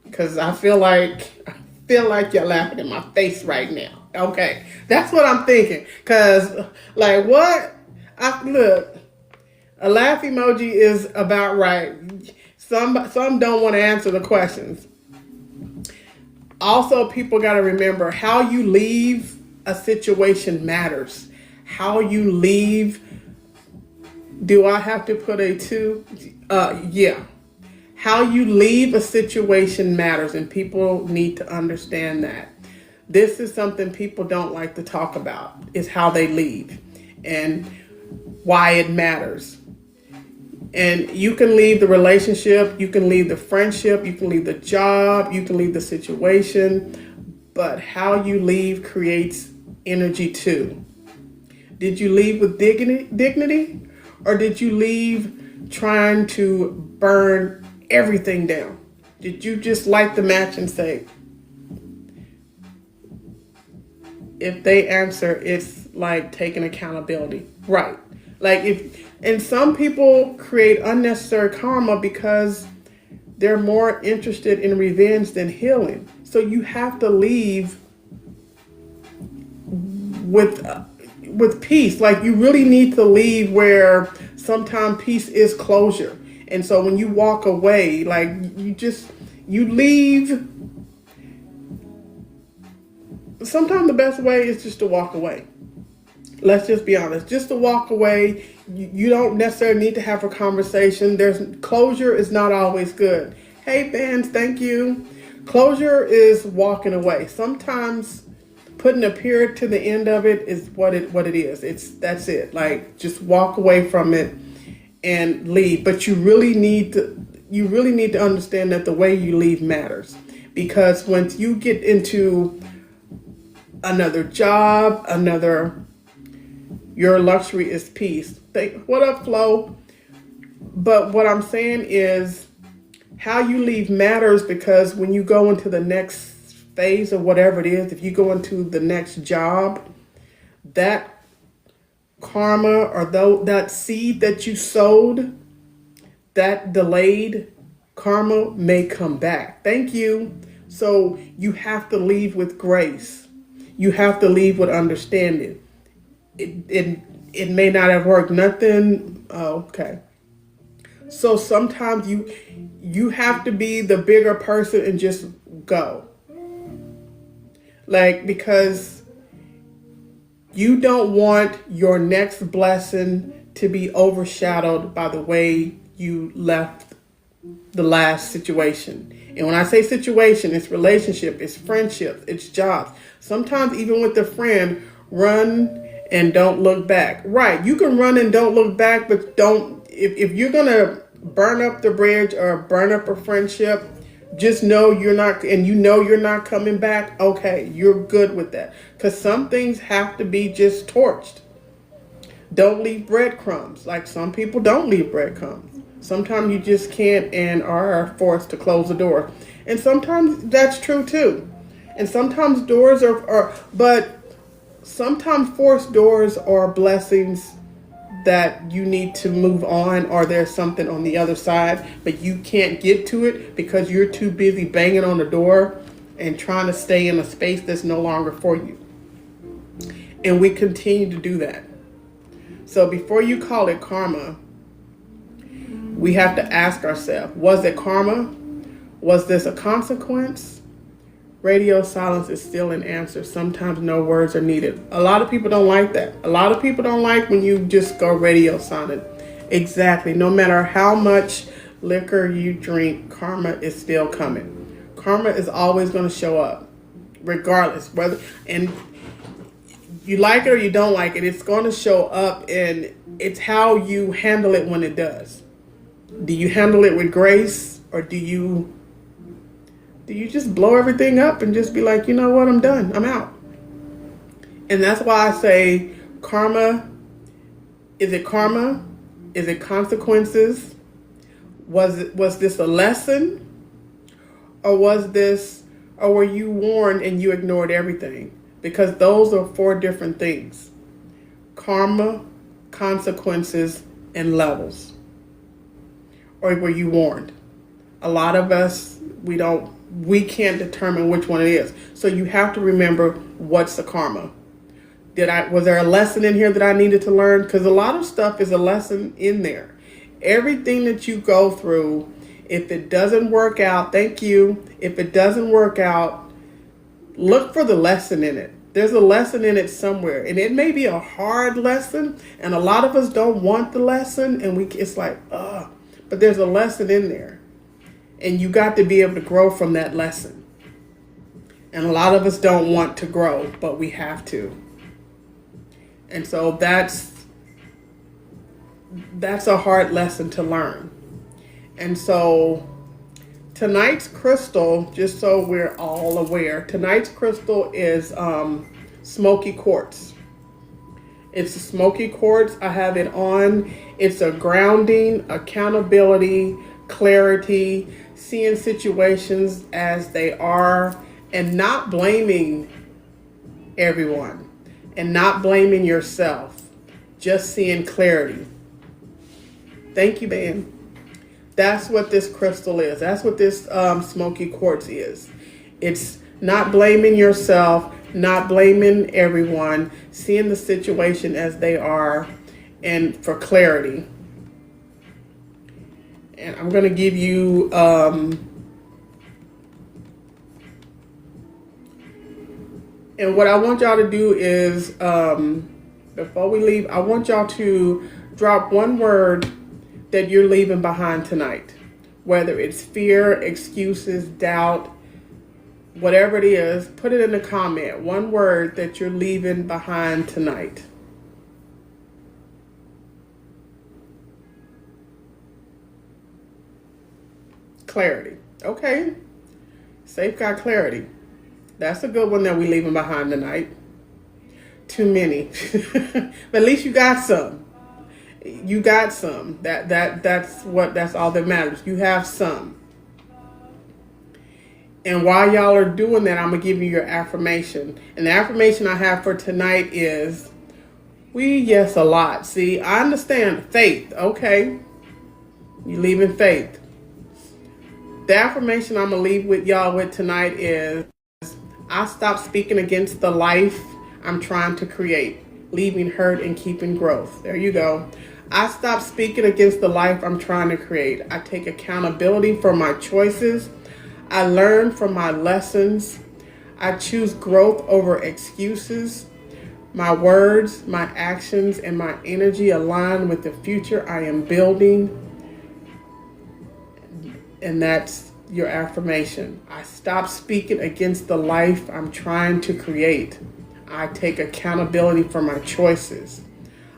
Because I feel like you're laughing in my face right now. Okay, that's what I'm thinking. Because, like, what? Look, a laugh emoji is about right. Some don't want to answer the questions. Also, people got to remember how you leave a situation matters. How you leave. Do I have to put a 2? Yeah. How you leave a situation matters, and people need to understand that. This is something people don't like to talk about, is how they leave and why it matters. And you can leave the relationship, you can leave the friendship, you can leave the job, you can leave the situation, but how you leave creates energy too. Did you leave with dignity, or did you leave trying to burn everything down? Did you just light the match and say, if they answer, it's like taking accountability, right? Like and some people create unnecessary karma because they're more interested in revenge than healing. So you have to leave with peace. Like, you really need to leave where sometimes peace is closure. And so when you walk away, like, you leave. Sometimes the best way is just to walk away. Let's just be honest. Just to walk away. You don't necessarily need to have a conversation. Closure is not always good. Hey fans, thank you. Closure is walking away. Sometimes putting a period to the end of it is what it is. That's it. Like, just walk away from it and leave. But you really need to understand that the way you leave matters. Because once you get into another job, your luxury is peace. What up, Flo? But what I'm saying is how you leave matters, because when you go into the next phase of whatever it is, if you go into the next job, that karma or that seed that you sowed, that delayed karma may come back. Thank you. So you have to leave with grace. You have to leave with understanding. It may not have worked. Nothing. Okay. So sometimes you have to be the bigger person and just go. Like, because you don't want your next blessing to be overshadowed by the way you left the last situation. And when I say situation, it's relationship, it's friendship, it's jobs. Sometimes even with a friend, run and don't look back. Right, you can run and don't look back, but if you're gonna burn up the bridge or burn up a friendship, just know you're not coming back. Okay, you're good with that. Because some things have to be just torched. Don't leave breadcrumbs. Like, some people don't leave breadcrumbs. Sometimes you just can't and are forced to close the door. And sometimes that's true too. And sometimes doors but sometimes forced doors are blessings that you need to move on, or there's something on the other side, but you can't get to it because you're too busy banging on the door and trying to stay in a space that's no longer for you. And we continue to do that. So before you call it karma, we have to ask ourselves, was it karma? Was this a consequence? Radio silence is still an answer. Sometimes no words are needed. A lot of people don't like that. A lot of people don't like when you just go radio silent. Exactly. No matter how much liquor you drink, karma is still coming. Karma is always going to show up, regardless whether and you like it or you don't like it. It's going to show up, and it's how you handle it when it does. Do you handle it with grace, or do you just blow everything up and just be like, you know what, I'm done, I'm out? And that's why I say karma. Is it karma? Is it consequences? Was this a lesson? Or were you warned and you ignored everything? Because those are 4 different things: karma, consequences, and levels. Or were you warned? A lot of us, we can't determine which one it is. So you have to remember, what's the karma? Was there a lesson in here that I needed to learn? Because a lot of stuff is a lesson in there. Everything that you go through, if it doesn't work out, thank you. If it doesn't work out, look for the lesson in it. There's a lesson in it somewhere. And it may be a hard lesson, and a lot of us don't want the lesson, and it's like, ugh. But there's a lesson in there. And you got to be able to grow from that lesson. And a lot of us don't want to grow, but we have to. And so that's a hard lesson to learn. And so tonight's crystal, just so we're all aware, tonight's crystal is smoky quartz. It's a smoky quartz. I have it on. It's a grounding, accountability, clarity, seeing situations as they are, and not blaming everyone and not blaming yourself. Just seeing clarity. Thank you, man. That's what this crystal is. That's what this smoky quartz is. It's not blaming yourself, not blaming everyone, seeing the situation as they are, and for clarity. And I'm going to give you and what I want y'all to do is, before we leave, I want y'all to drop one word that you're leaving behind tonight. Whether it's fear, excuses, doubt, whatever it is, put it in the comment. One word that you're leaving behind tonight. Clarity. Okay. Safeguard clarity. That's a good one that we're leaving behind tonight. Too many. But at least you got some. You got some. That's all that matters. You have some. And while y'all are doing that, I'm going to give you your affirmation. And the affirmation I have for tonight is, yes, a lot. See, I understand faith. Okay. You're leaving faith. The affirmation I'm going to leave with y'all with tonight is, I stop speaking against the life I'm trying to create, leaving hurt and keeping growth. There you go. I stop speaking against the life I'm trying to create. I take accountability for my choices. I learn from my lessons. I choose growth over excuses. My words, my actions, and my energy align with the future I am building. And that's your affirmation. I stop speaking against the life I'm trying to create. I take accountability for my choices.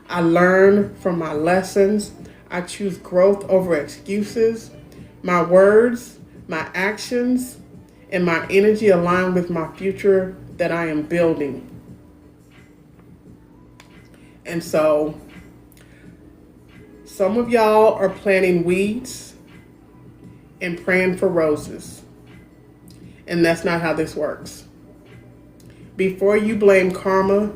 I learn from my lessons. I choose growth over excuses. My words, my actions, and my energy align with my future that I am building. And so Some of y'all are planting weeds and praying for roses. And that's not how this works. Before you blame karma,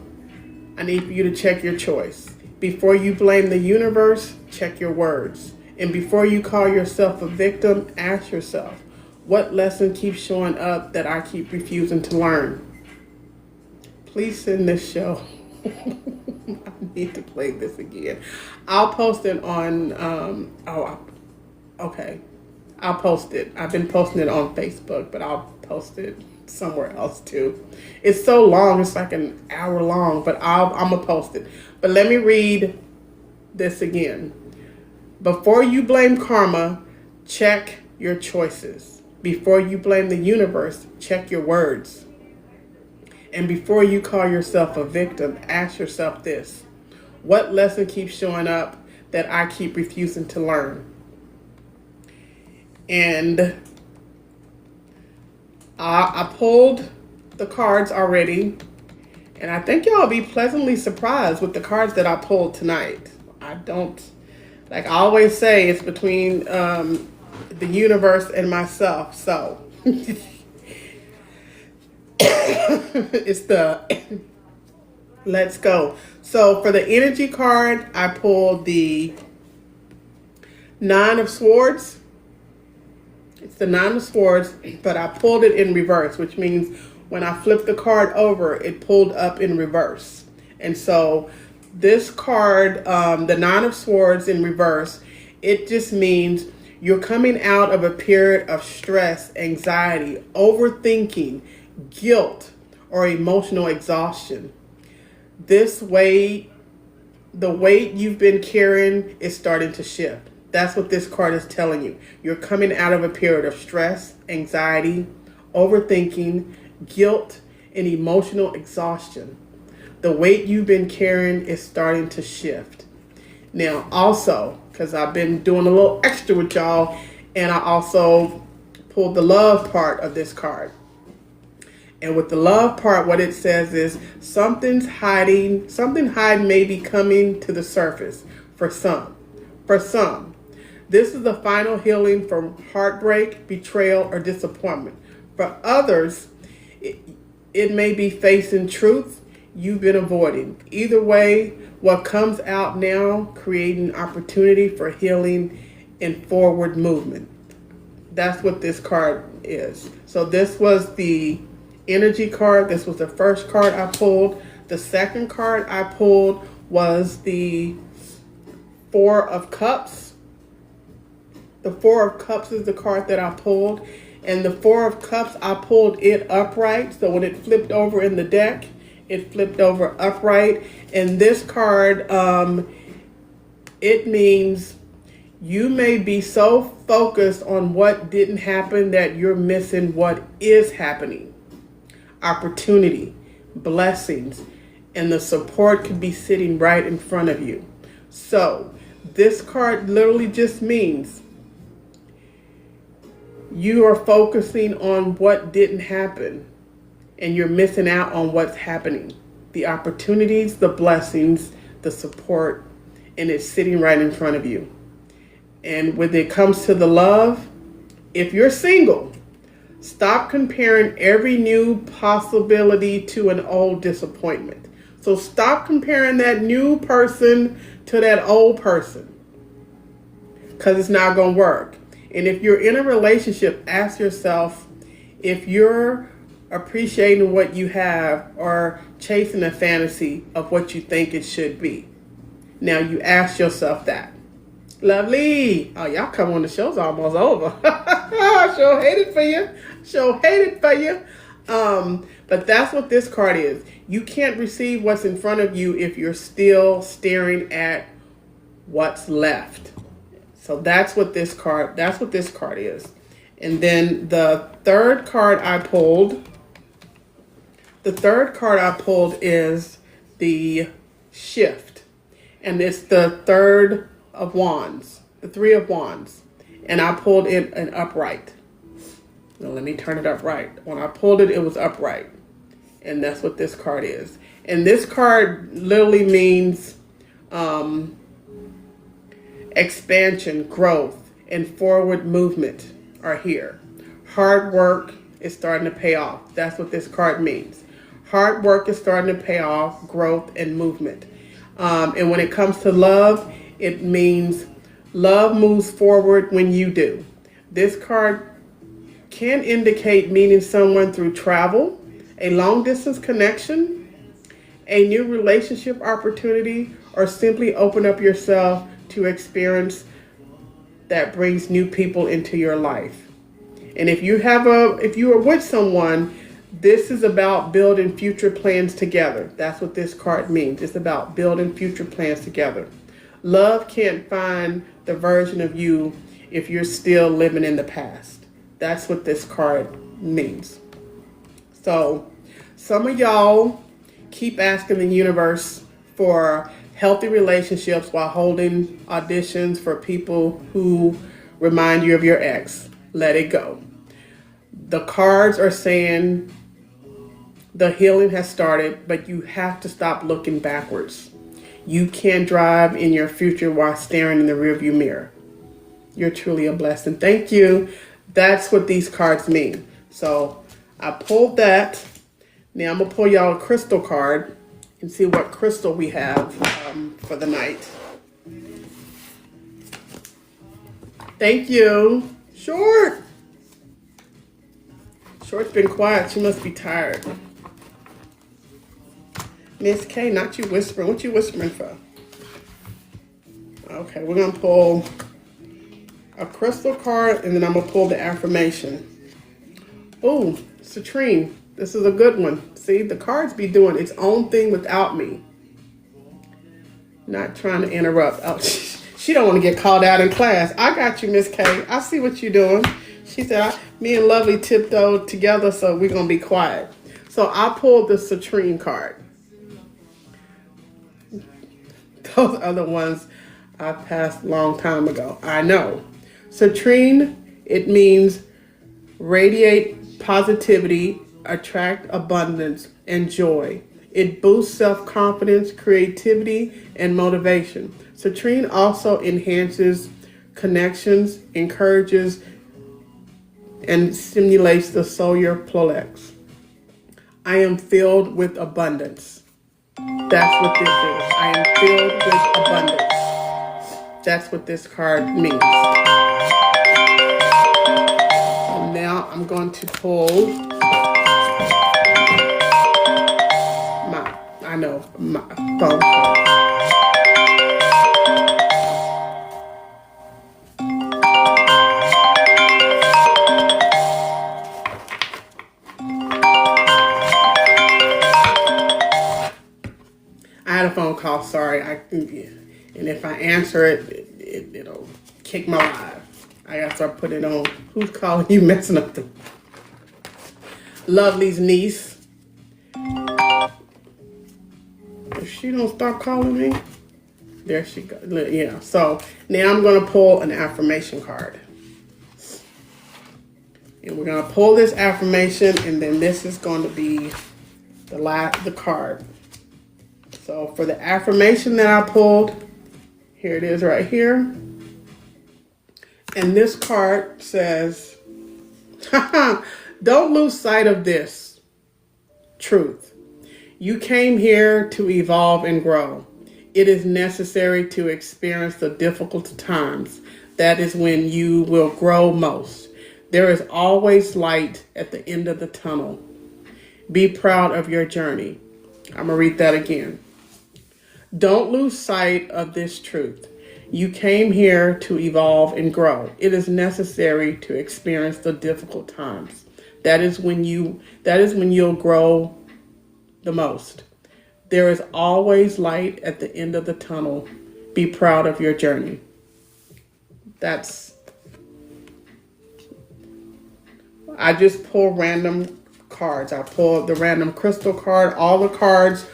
I need for you to check your choice. Before you blame the universe, check your words. And before you call yourself a victim, ask yourself, what lesson keeps showing up that I keep refusing to learn? Please send this show. I need to play this again. I'll post it on, okay. I'll post it. I've been posting it on Facebook, but I'll post it somewhere else too. It's so long, it's like an hour long, but I'm gonna post it. But let me read this again. Before you blame karma, check your choices. Before you blame the universe, check your words. And before you call yourself a victim, ask yourself this: what lesson keeps showing up that I keep refusing to learn? And I pulled the cards already, and I think y'all will be pleasantly surprised with the cards that I pulled tonight. I don't, like I always say, it's between the universe and myself. So it's the let's go. So for the energy card, I pulled the Nine of Swords. It's the Nine of Swords, but I pulled it in reverse, which means when I flipped the card over, it pulled up in reverse. And so this card, the Nine of Swords in reverse, it just means you're coming out of a period of stress, anxiety, overthinking, guilt, or emotional exhaustion. This weight, the weight you've been carrying is starting to shift. That's what this card is telling you. You're coming out of a period of stress, anxiety, overthinking, guilt, and emotional exhaustion. The weight you've been carrying is starting to shift. Now, also, because I've been doing a little extra with y'all, and I also pulled the love part of this card. And with the love part, what it says is something hiding may be coming to the surface for some. For some, this is the final healing from heartbreak, betrayal, or disappointment. For others, it may be facing truth you've been avoiding. Either way, what comes out now, creating opportunity for healing and forward movement. That's what this card is. So this was the energy card. This was the first card I pulled. The second card I pulled was the Four of Cups. The Four of Cups is the card that I pulled. And the Four of Cups, I pulled it upright. So when it flipped over in the deck, it flipped over upright. And this card, it means you may be so focused on what didn't happen that you're missing what is happening. Opportunity, blessings, and the support could be sitting right in front of you. So this card literally just means you are focusing on what didn't happen and you're missing out on what's happening. The opportunities, the blessings, the support, and it's sitting right in front of you. And when it comes to the love, if you're single, stop comparing every new possibility to an old disappointment. So stop comparing that new person to that old person, because it's not going to work. And if you're in a relationship, ask yourself if you're appreciating what you have or chasing a fantasy of what you think it should be. Now you ask yourself that. Lovely. Oh, y'all come on, the show's almost over. Sure hate it for you. Sure hate it for you. But that's what this card is. You can't receive what's in front of you if you're still staring at what's left. So that's what this card is. And then the third card I pulled is the Shift. And it's the Third of Wands, the Three of Wands. And I pulled it an upright. Now let me turn it upright. When I pulled it, it was upright. And that's what this card is. And this card literally means Expansion, growth, and forward movement are here. Hard work is starting to pay off. That's what this card means. Hard work is starting to pay off, growth and movement. And when it comes to love, it means love moves forward when you do. This card can indicate meeting someone through travel, a long distance connection, a new relationship opportunity, or simply open up yourself to experience that brings new people into your life. And if you are with someone, this is about building future plans together. That's what this card means. It's about building future plans together. Love can't find the version of you if you're still living in the past. That's what this card means. So some of y'all keep asking the universe for healthy relationships while holding auditions for people who remind you of your ex. Let it go. The cards are saying the healing has started, but you have to stop looking backwards. You can't drive in your future while staring in the rearview mirror. You're truly a blessing. Thank you. That's what these cards mean. So I pulled that. Now I'm going to pull y'all a crystal card and see what crystal we have for the night. Thank you. Short. Short's been quiet. She must be tired. Miss K, not you whispering. What you whispering for? Okay, we're going to pull a crystal card and then I'm going to pull the affirmation. Oh, Citrine. This is a good one. See, the cards be doing its own thing without me. Not trying to interrupt. Oh, she don't want to get called out in class. I got you, Miss K. I see what you're doing. She said, me and Lovely tiptoed together, so we're going to be quiet. So I pulled the Citrine card. Those other ones I passed a long time ago. I know. Citrine, it means radiate positivity, attract abundance and joy. It boosts self-confidence, creativity, and motivation. Citrine also enhances connections, encourages, and stimulates the solar plexus. I am filled with abundance. That's what this is. I am filled with abundance. That's what this card means. And now I'm going to pull my phone card. I had a phone call, sorry. And if I answer it'll kick my live. I gotta start putting it on. Who's calling you messing up the Lovely's niece? If she don't stop calling me, there she goes. Yeah. So now I'm gonna pull an affirmation card. And we're gonna pull this affirmation, and then this is going to be the card. So for the affirmation that I pulled, here it is right here. And this card says, don't lose sight of this truth. You came here to evolve and grow. It is necessary to experience the difficult times. That is when you will grow most. There is always light at the end of the tunnel. Be proud of your journey. I'm going to read that again. Don't lose sight of this truth. You came here to evolve and grow. It is necessary to experience the difficult times. That is when you'll grow the most. There is always light at the end of the tunnel. Be proud of your journey. I just pull random cards. I pulled the random crystal card. All the cards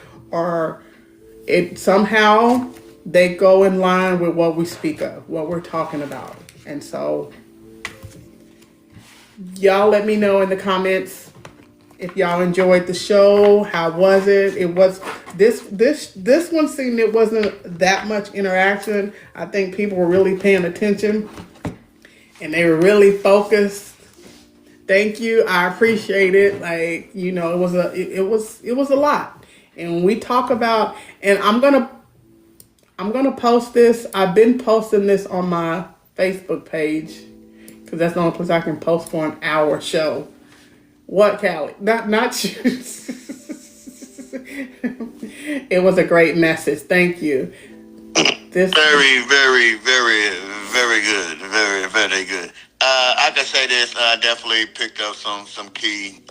somehow they go in line with what we speak of, what we're talking about. And so y'all let me know in the comments If y'all enjoyed the show, how was it? It was this one seemed it wasn't that much interaction. I think people were really paying attention and they were really focused. Thank you. I appreciate it. Like, you know, it was a lot. And when we talk about, and I'm gonna post this. I've been posting this on my Facebook page because that's the only place I can post for an hour show. What, Callie? Not you. It was a great message. Thank you. This Very, very, very, very good. Very, very good. I can say this. I definitely picked up some key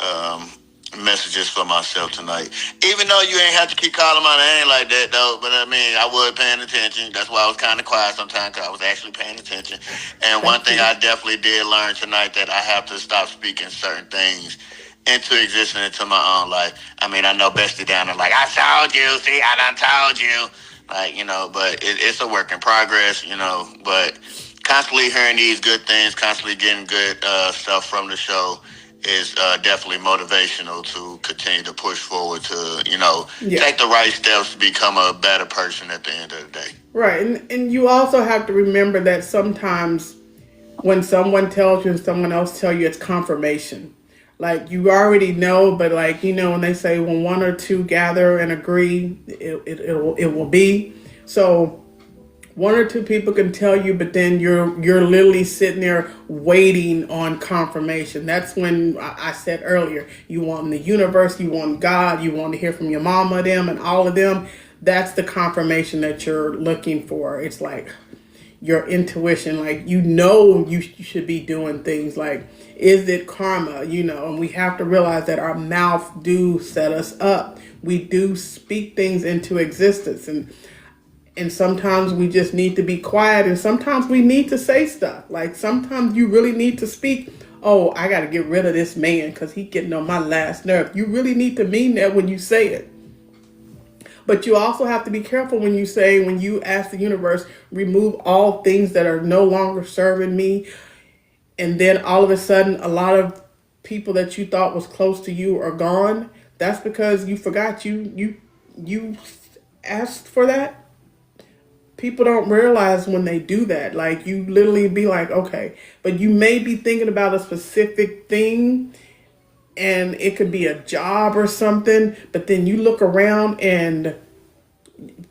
messages for myself tonight. Even though you ain't have to keep calling my name like that, though. But I mean, I was paying attention. That's why I was kind of quiet sometimes, because I was actually paying attention. And one thing I definitely did learn tonight, that I have to stop speaking certain things into existence into my own life. I mean, I know Bestie down there like, I told you, see, I done told you. Like, you know, but it's a work in progress, you know, but constantly hearing these good things, constantly getting good stuff from the show is definitely motivational to continue to push forward to, you know, take the right steps to become a better person at the end of the day. Right. And you also have to remember that sometimes when someone tells you and someone else tells you, it's confirmation. Like, you already know, but like, you know, when they say when one or two gather and agree, it will be. So one or two people can tell you, but then you're literally sitting there waiting on confirmation. That's when I said earlier, you want the universe, you want God, you want to hear from your mama, them, and all of them. That's the confirmation that you're looking for. It's like your intuition, like, you know, you should be doing things. Like, is it karma? You know, and we have to realize that our mouth do set us up. We do speak things into existence, and sometimes we just need to be quiet, and sometimes we need to say stuff. Like, sometimes you really need to speak, oh, I got to get rid of this man because he's getting on my last nerve. You really need to mean that when you say it. But you also have to be careful when you ask the universe, remove all things that are no longer serving me. And then all of a sudden, a lot of people that you thought was close to you are gone. That's because you forgot you asked for that. People don't realize when they do that. Like, you literally be like, okay, but you may be thinking about a specific thing, and it could be a job or something, but then you look around and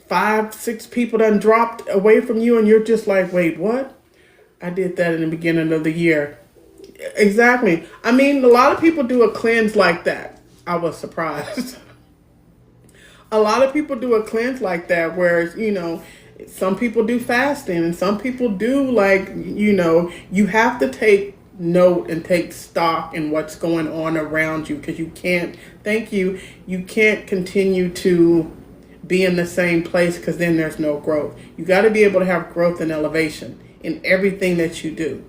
5-6 people done dropped away from you, and you're just like, wait, what? I did that in the beginning of the year. Exactly. I mean, a lot of people do a cleanse like that. I was surprised. A lot of people do a cleanse like that, where, you know, some people do fasting, and some people do, like, you know, you have to take note and take stock in what's going on around you, because you can't continue to be in the same place, because then there's no growth. You got to be able to have growth and elevation in everything that you do,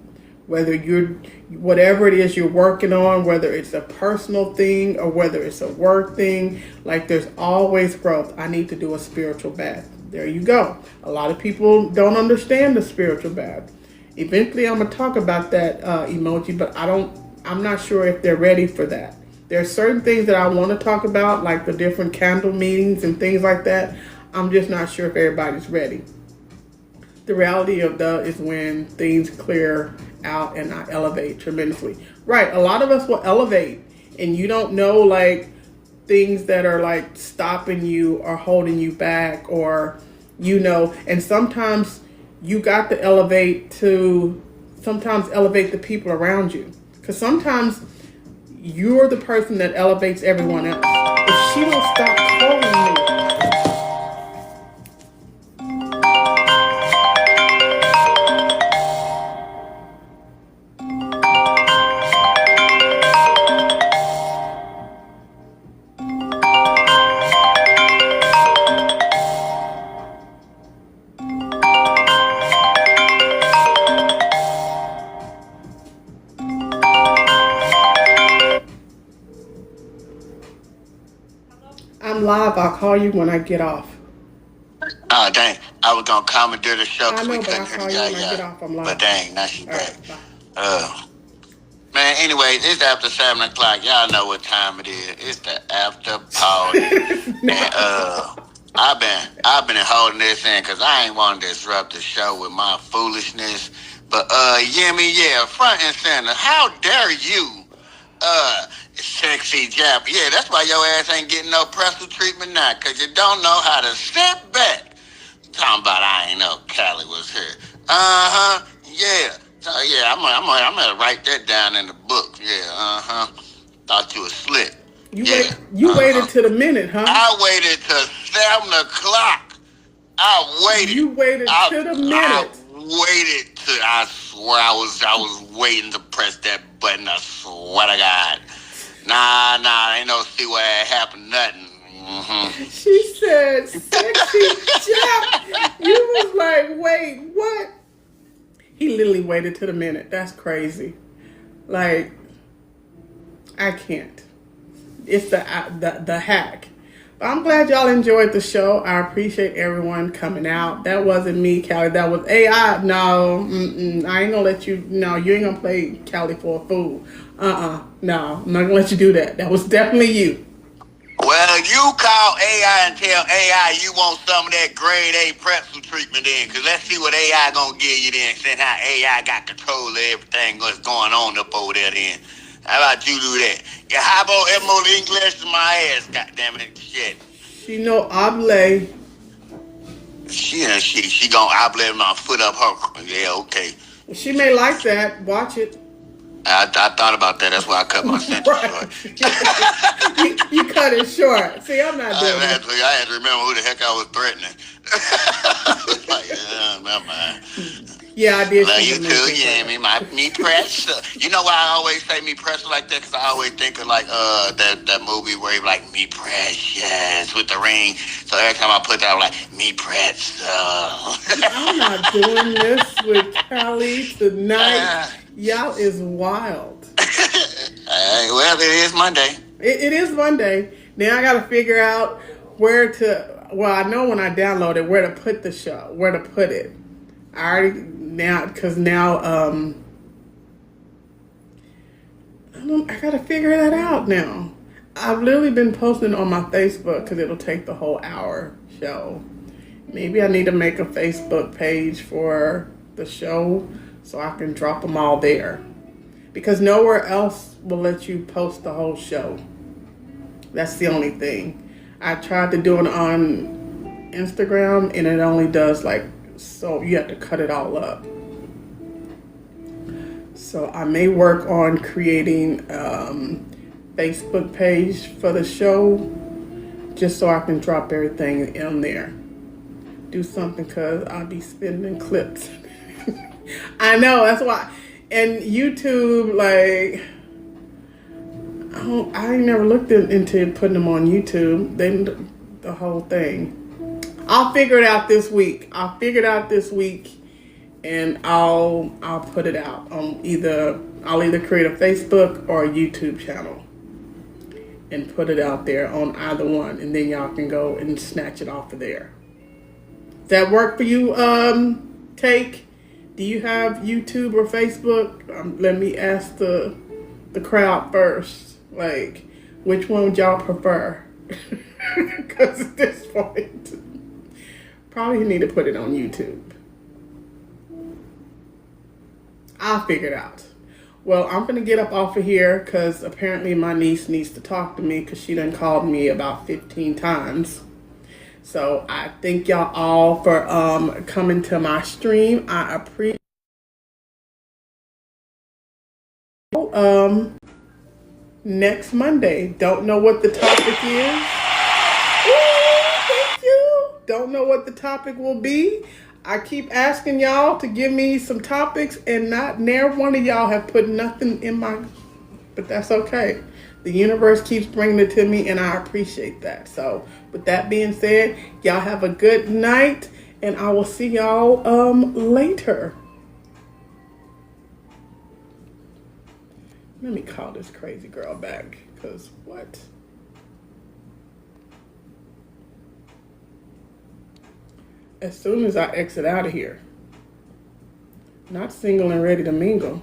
whatever it is you're working on, whether it's a personal thing or whether it's a work thing. Like, there's always growth. I need to do a spiritual bath. There you go. A lot of people don't understand the spiritual bath. Eventually, I'm gonna talk about that emoji, but I'm not sure if they're ready for that. There are certain things that I want to talk about, like the different candle meetings and things like that. I'm just not sure if everybody's ready. The reality of that is when things clear out and I elevate tremendously. Right, a lot of us will elevate, and you don't know, like, things that are like stopping you or holding you back, or, you know, and sometimes you got to elevate the people around you. Because sometimes you're the person that elevates everyone else. If she don't stop calling me. I'm live. I'll call you when I get off. Oh, dang. I was going to commandeer the show I because know, we but I'll couldn't hear call the you when I guy. get off. I'm live. But dang, now she's All back. right, bye. Man, anyway, it's after 7 o'clock. Y'all know what time it is. It's the after party. And I've been holding this in because I ain't want to disrupt the show with my foolishness. But Yemi, yeah, front and center. How dare you, sexy Jap? Yeah, that's why your ass ain't getting no pressure treatment now, because you don't know how to sit back. Talking about I ain't know Callie was here. Yeah. So yeah, I'm gonna write that down in the book. Yeah. Thought you was slick. Yeah. You waited to the minute, huh? I waited till 7 o'clock. You waited to the minute. I waited till I swear I was waiting to press that button. I swear to God. Nah, ain't no see where it happened. Nothing. She said, "Sexy Jeff." You was like, "Wait, what?" He literally waited to the minute. That's crazy. Like, I can't. It's the hack. But I'm glad y'all enjoyed the show. I appreciate everyone coming out. That wasn't me, Callie. That was AI. No, I ain't gonna let you. No, you ain't gonna play Callie for a fool. No, I'm not gonna let you do that. That was definitely you. Well, you call AI and tell AI you want some of that grade A pretzel treatment in, because let's see what AI gonna give you then, since how AI got control of everything that's going on up over there then. How about you do that? Yeah, how about Emo English in my ass, goddammit, shit. She know Oblay. She gonna oblate my foot up her. Yeah, okay. She may like that. Watch it. I thought about that. That's why I cut my sentence short. you cut it short. See, I'm not doing it. I had to remember who the heck I was threatening. Like, never mind. Yeah, I did. Love you too, Yami. Me press. You know why I always say me press like that? Because I always think of like that movie where he like me precious with the ring. So every time I put that, I'm like me press. I'm not doing this with Callie tonight. Y'all is wild. Well, it is Monday. It is Monday. Now I got to figure out where to. Well, I know when I download it where to put the show, where to put it. I already because now I got to figure that out now. I've literally been posting on my Facebook because it'll take the whole hour show. Maybe I need to make a Facebook page for the show so I can drop them all there. Because nowhere else will let you post the whole show. That's the only thing. I tried to do it on Instagram and it only does like, so you have to cut it all up. So I may work on creating Facebook page for the show just so I can drop everything in there. Do something because I'll be spinning clips. I know, that's why. And YouTube, like, I ain't never looked into putting them on YouTube. Then the whole thing. I'll figure it out this week. And I'll put it out on I'll either create a Facebook or a YouTube channel and put it out there on either one, and then y'all can go and snatch it off of there. Does that work for you? Take. Do you have YouTube or Facebook? Let me ask the crowd first. Like, which one would y'all prefer? Because at this point, probably need to put it on YouTube. I'll figure it out. Well, I'm going to get up off of here because apparently my niece needs to talk to me because she done called me about 15 times. So I thank y'all all for coming to my stream. I appreciate next Monday. Don't know what the topic is. Thank you. Don't know what the topic will be. I keep asking y'all to give me some topics and never one of y'all have put nothing in but that's okay. The universe keeps bringing it to me and I appreciate that. So with that being said, y'all have a good night and I will see y'all later. Let me call this crazy girl back because what? As soon as I exit out of here. Not single and ready to mingle.